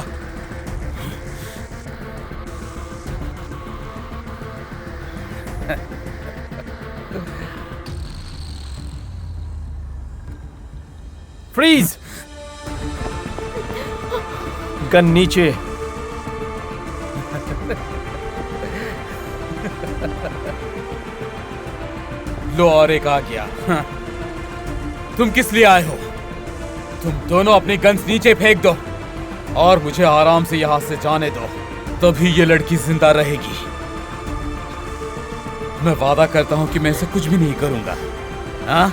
फ्रीज! गन नीचे। लो, और एक आ गया। हाँ। तुम किस लिए आए हो? तुम दोनों अपनी गन्स नीचे फेंक दो और मुझे आराम से यहां से जाने दो, तभी ये लड़की जिंदा रहेगी। मैं वादा करता हूं कि मैं इसे कुछ भी नहीं करूंगा। हाँ?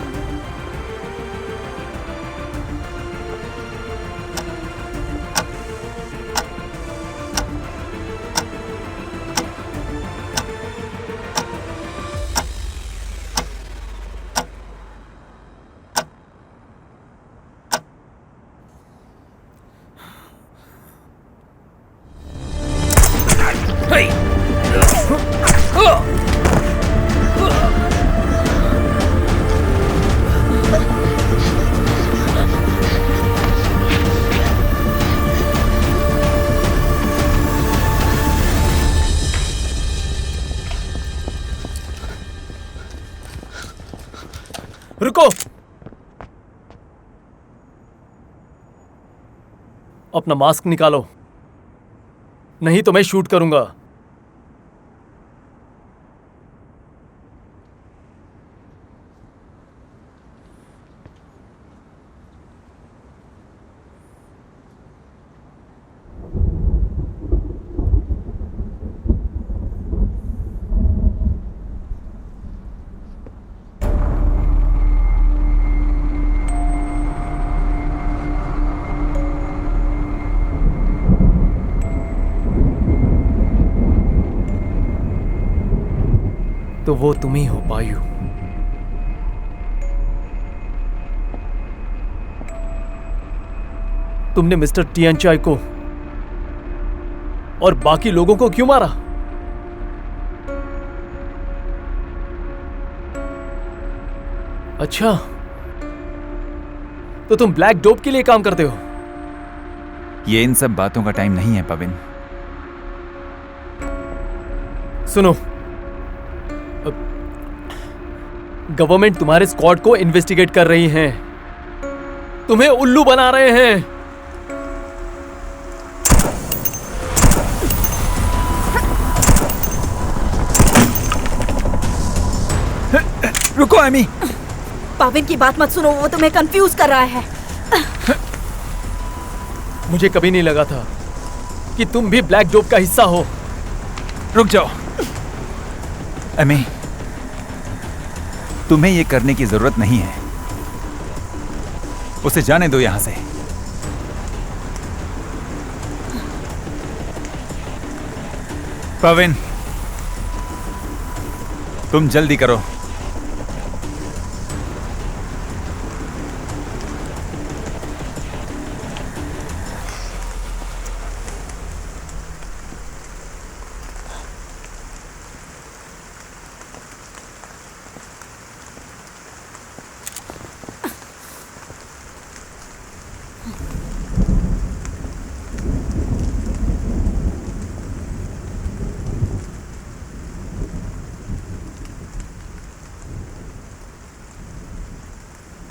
रुको! अपना मास्क निकालो, नहीं तो मैं शूट करूंगा। तो वो तुम ही हो, पायु। तुमने मिस्टर टियानचाई को और बाकी लोगों को क्यों मारा? अच्छा, तो तुम ब्लैक डोप के लिए काम करते हो? ये इन सब बातों का टाइम नहीं है पविन। सुनो, गवर्नमेंट तुम्हारे स्क्वाड को इन्वेस्टिगेट कर रही है, तुम्हें उल्लू बना रहे हैं। रुको एमी। पाविन की बात मत सुनो, वो तुम्हें कंफ्यूज कर रहा है। मुझे कभी नहीं लगा था कि तुम भी ब्लैक डोप का हिस्सा हो। रुक जाओ एमी, तुम्हें ये करने की जरूरत नहीं है। उसे जाने दो यहां से। पविन, तुम जल्दी करो।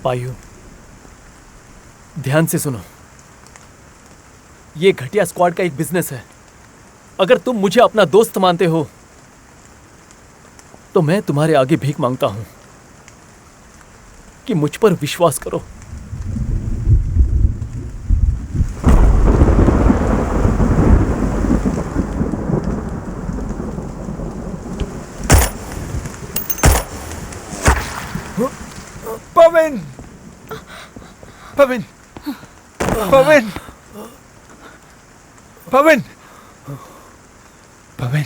पायु, ध्यान से सुनो। ये घटिया स्क्वाड का एक बिजनेस है। अगर तुम मुझे अपना दोस्त मानते हो तो मैं तुम्हारे आगे भीख मांगता हूं कि मुझ पर विश्वास करो। पविन, पविन, पवन, पवन, पवन,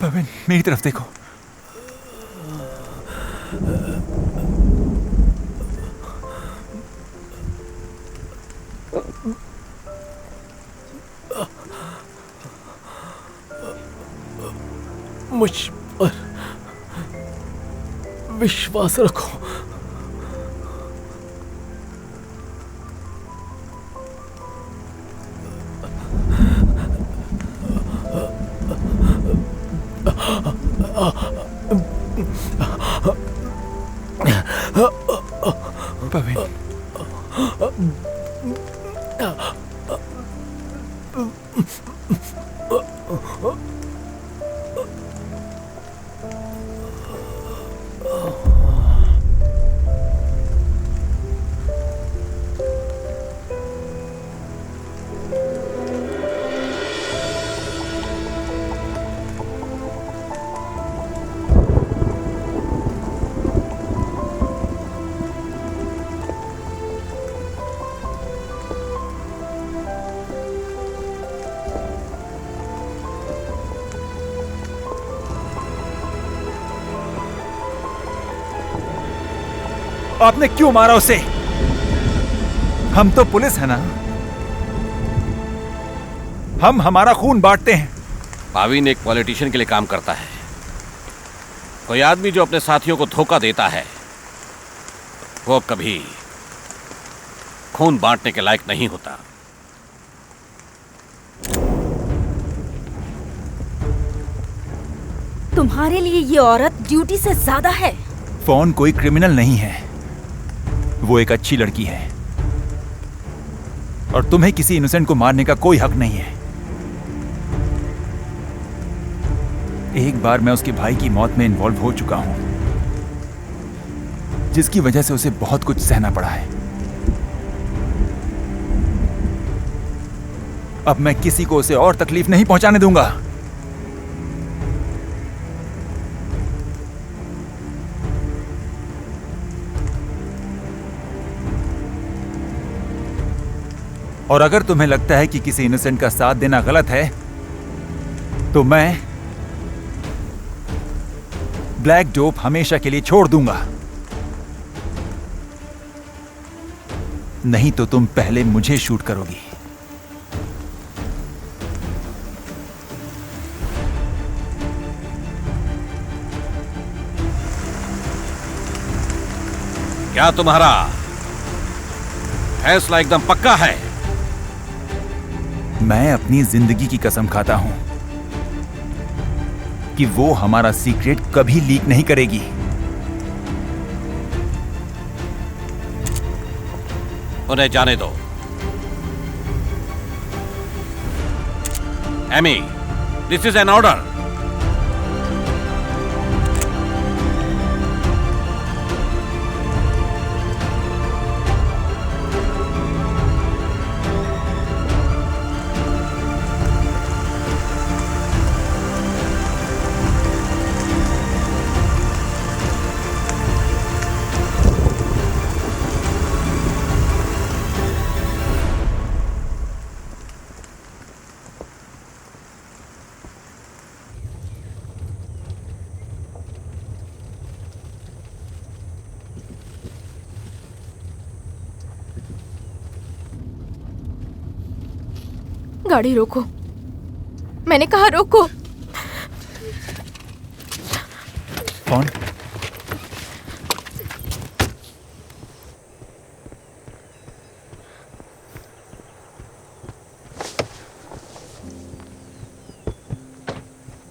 पवन, मेरी तरफ देखो। मुझ पर विश्वास रखो। पवन, आपने क्यों मारा उसे? हम तो पुलिस है ना, हम हमारा खून बांटते हैं। पावीन एक पॉलिटिशियन के लिए काम करता है। कोई आदमी जो अपने साथियों को धोखा देता है वो कभी खून बांटने के लायक नहीं होता। तुम्हारे लिए ये औरत ड्यूटी से ज्यादा है। फोन कोई क्रिमिनल नहीं है, वो एक अच्छी लड़की है और तुम्हें किसी इनोसेंट को मारने का कोई हक नहीं है। एक बार मैं उसके भाई की मौत में इन्वॉल्व हो चुका हूं, जिसकी वजह से उसे बहुत कुछ सहना पड़ा है। अब मैं किसी को उसे और तकलीफ नहीं पहुंचाने दूंगा। और अगर तुम्हें लगता है कि किसी इनोसेंट का साथ देना गलत है, तो मैं ब्लैक डोप हमेशा के लिए छोड़ दूंगा। नहीं तो तुम पहले मुझे शूट करोगी। क्या तुम्हारा फैसला एकदम पक्का है? मैं अपनी जिंदगी की कसम खाता हूं कि वो हमारा सीक्रेट कभी लीक नहीं करेगी। उन्हें जाने दो। Amy, this is an order. गाड़ी रोको, मैंने कहा रोको। कौन?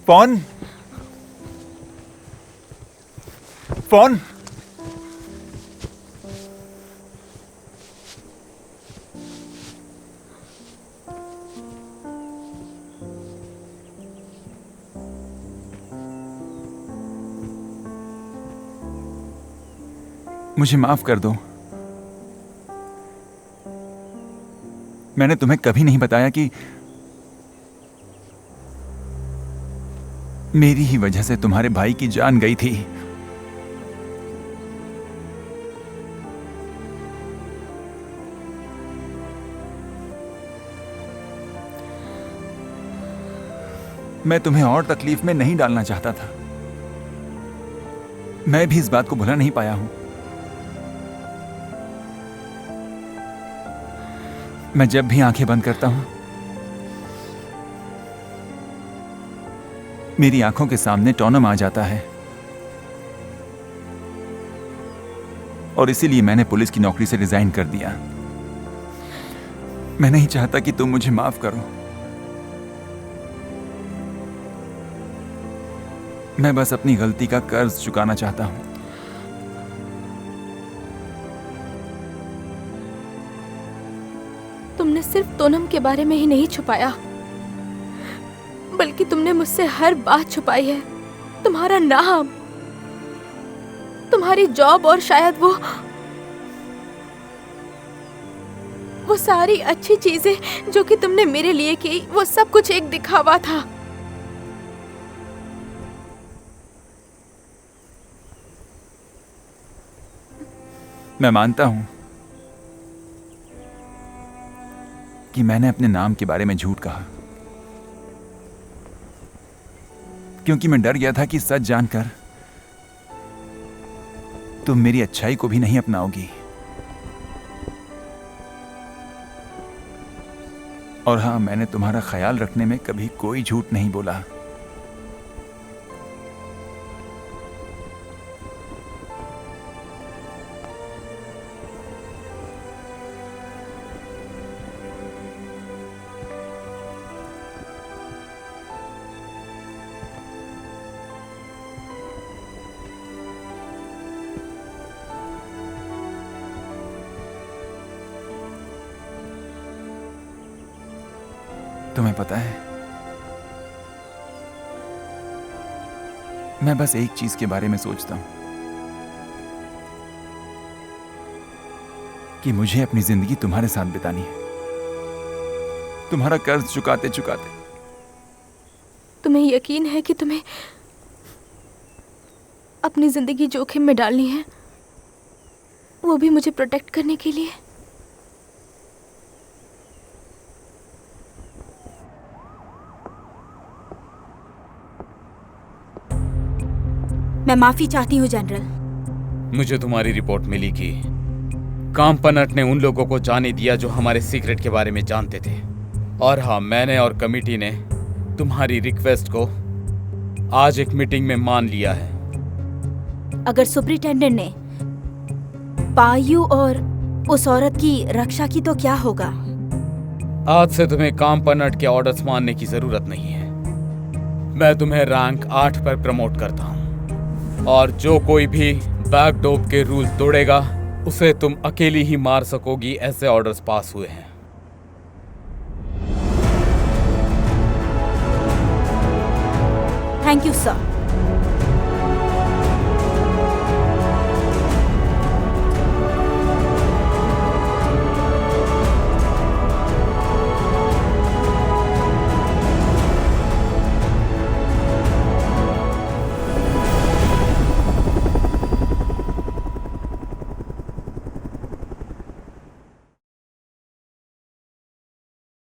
Phone, phone. मुझे माफ कर दो। मैंने तुम्हें कभी नहीं बताया कि मेरी ही वजह से तुम्हारे भाई की जान गई थी। मैं तुम्हें और तकलीफ में नहीं डालना चाहता था। मैं भी इस बात को भुला नहीं पाया हूं। मैं जब भी आंखें बंद करता हूं, मेरी आंखों के सामने टॉनम आ जाता है, और इसीलिए मैंने पुलिस की नौकरी से रिजाइन कर दिया। मैं नहीं चाहता कि तुम मुझे माफ करो। मैं बस अपनी गलती का कर्ज चुकाना चाहता हूं। तुमने सिर्फ तोनम के बारे में ही नहीं छुपाया, बल्कि तुमने मुझसे हर बात छुपाई है। तुम्हारा नाम, तुम्हारी जॉब और शायद वो सारी अच्छी चीजें जो कि तुमने मेरे लिए की, वो सब कुछ एक दिखावा था। मैं मानता हूं कि मैंने अपने नाम के बारे में झूठ कहा, क्योंकि मैं डर गया था कि सच जानकर तुम मेरी अच्छाई को भी नहीं अपनाओगी। और हां, मैंने तुम्हारा ख्याल रखने में कभी कोई झूठ नहीं बोला। तुम्हें पता है, मैं बस एक चीज के बारे में सोचता हूं कि मुझे अपनी जिंदगी तुम्हारे साथ बितानी है, तुम्हारा कर्ज चुकाते चुकाते। तुम्हें यकीन है कि तुम्हें अपनी जिंदगी जोखिम में डालनी है, वो भी मुझे प्रोटेक्ट करने के लिए? मैं माफी चाहती हूँ जनरल। मुझे तुम्हारी रिपोर्ट मिली कि कामपनट ने उन लोगों को जाने दिया जो हमारे सीक्रेट के बारे में जानते थे। और हाँ, मैंने और कमिटी ने तुम्हारी रिक्वेस्ट को आज एक मीटिंग में मान लिया है। अगर सुपरिटेंडेंट ने पायु और उस औरत की रक्षा की तो क्या होगा? आज से तुम्हें कामपनट के ऑर्डर्स मानने की जरूरत नहीं है। मैं तुम्हें रैंक 8 पर प्रमोट करता हूँ, और जो कोई भी बैकडोप के रूल तोड़ेगा उसे तुम अकेली ही मार सकोगी, ऐसे ऑर्डर्स पास हुए हैं। Thank you sir.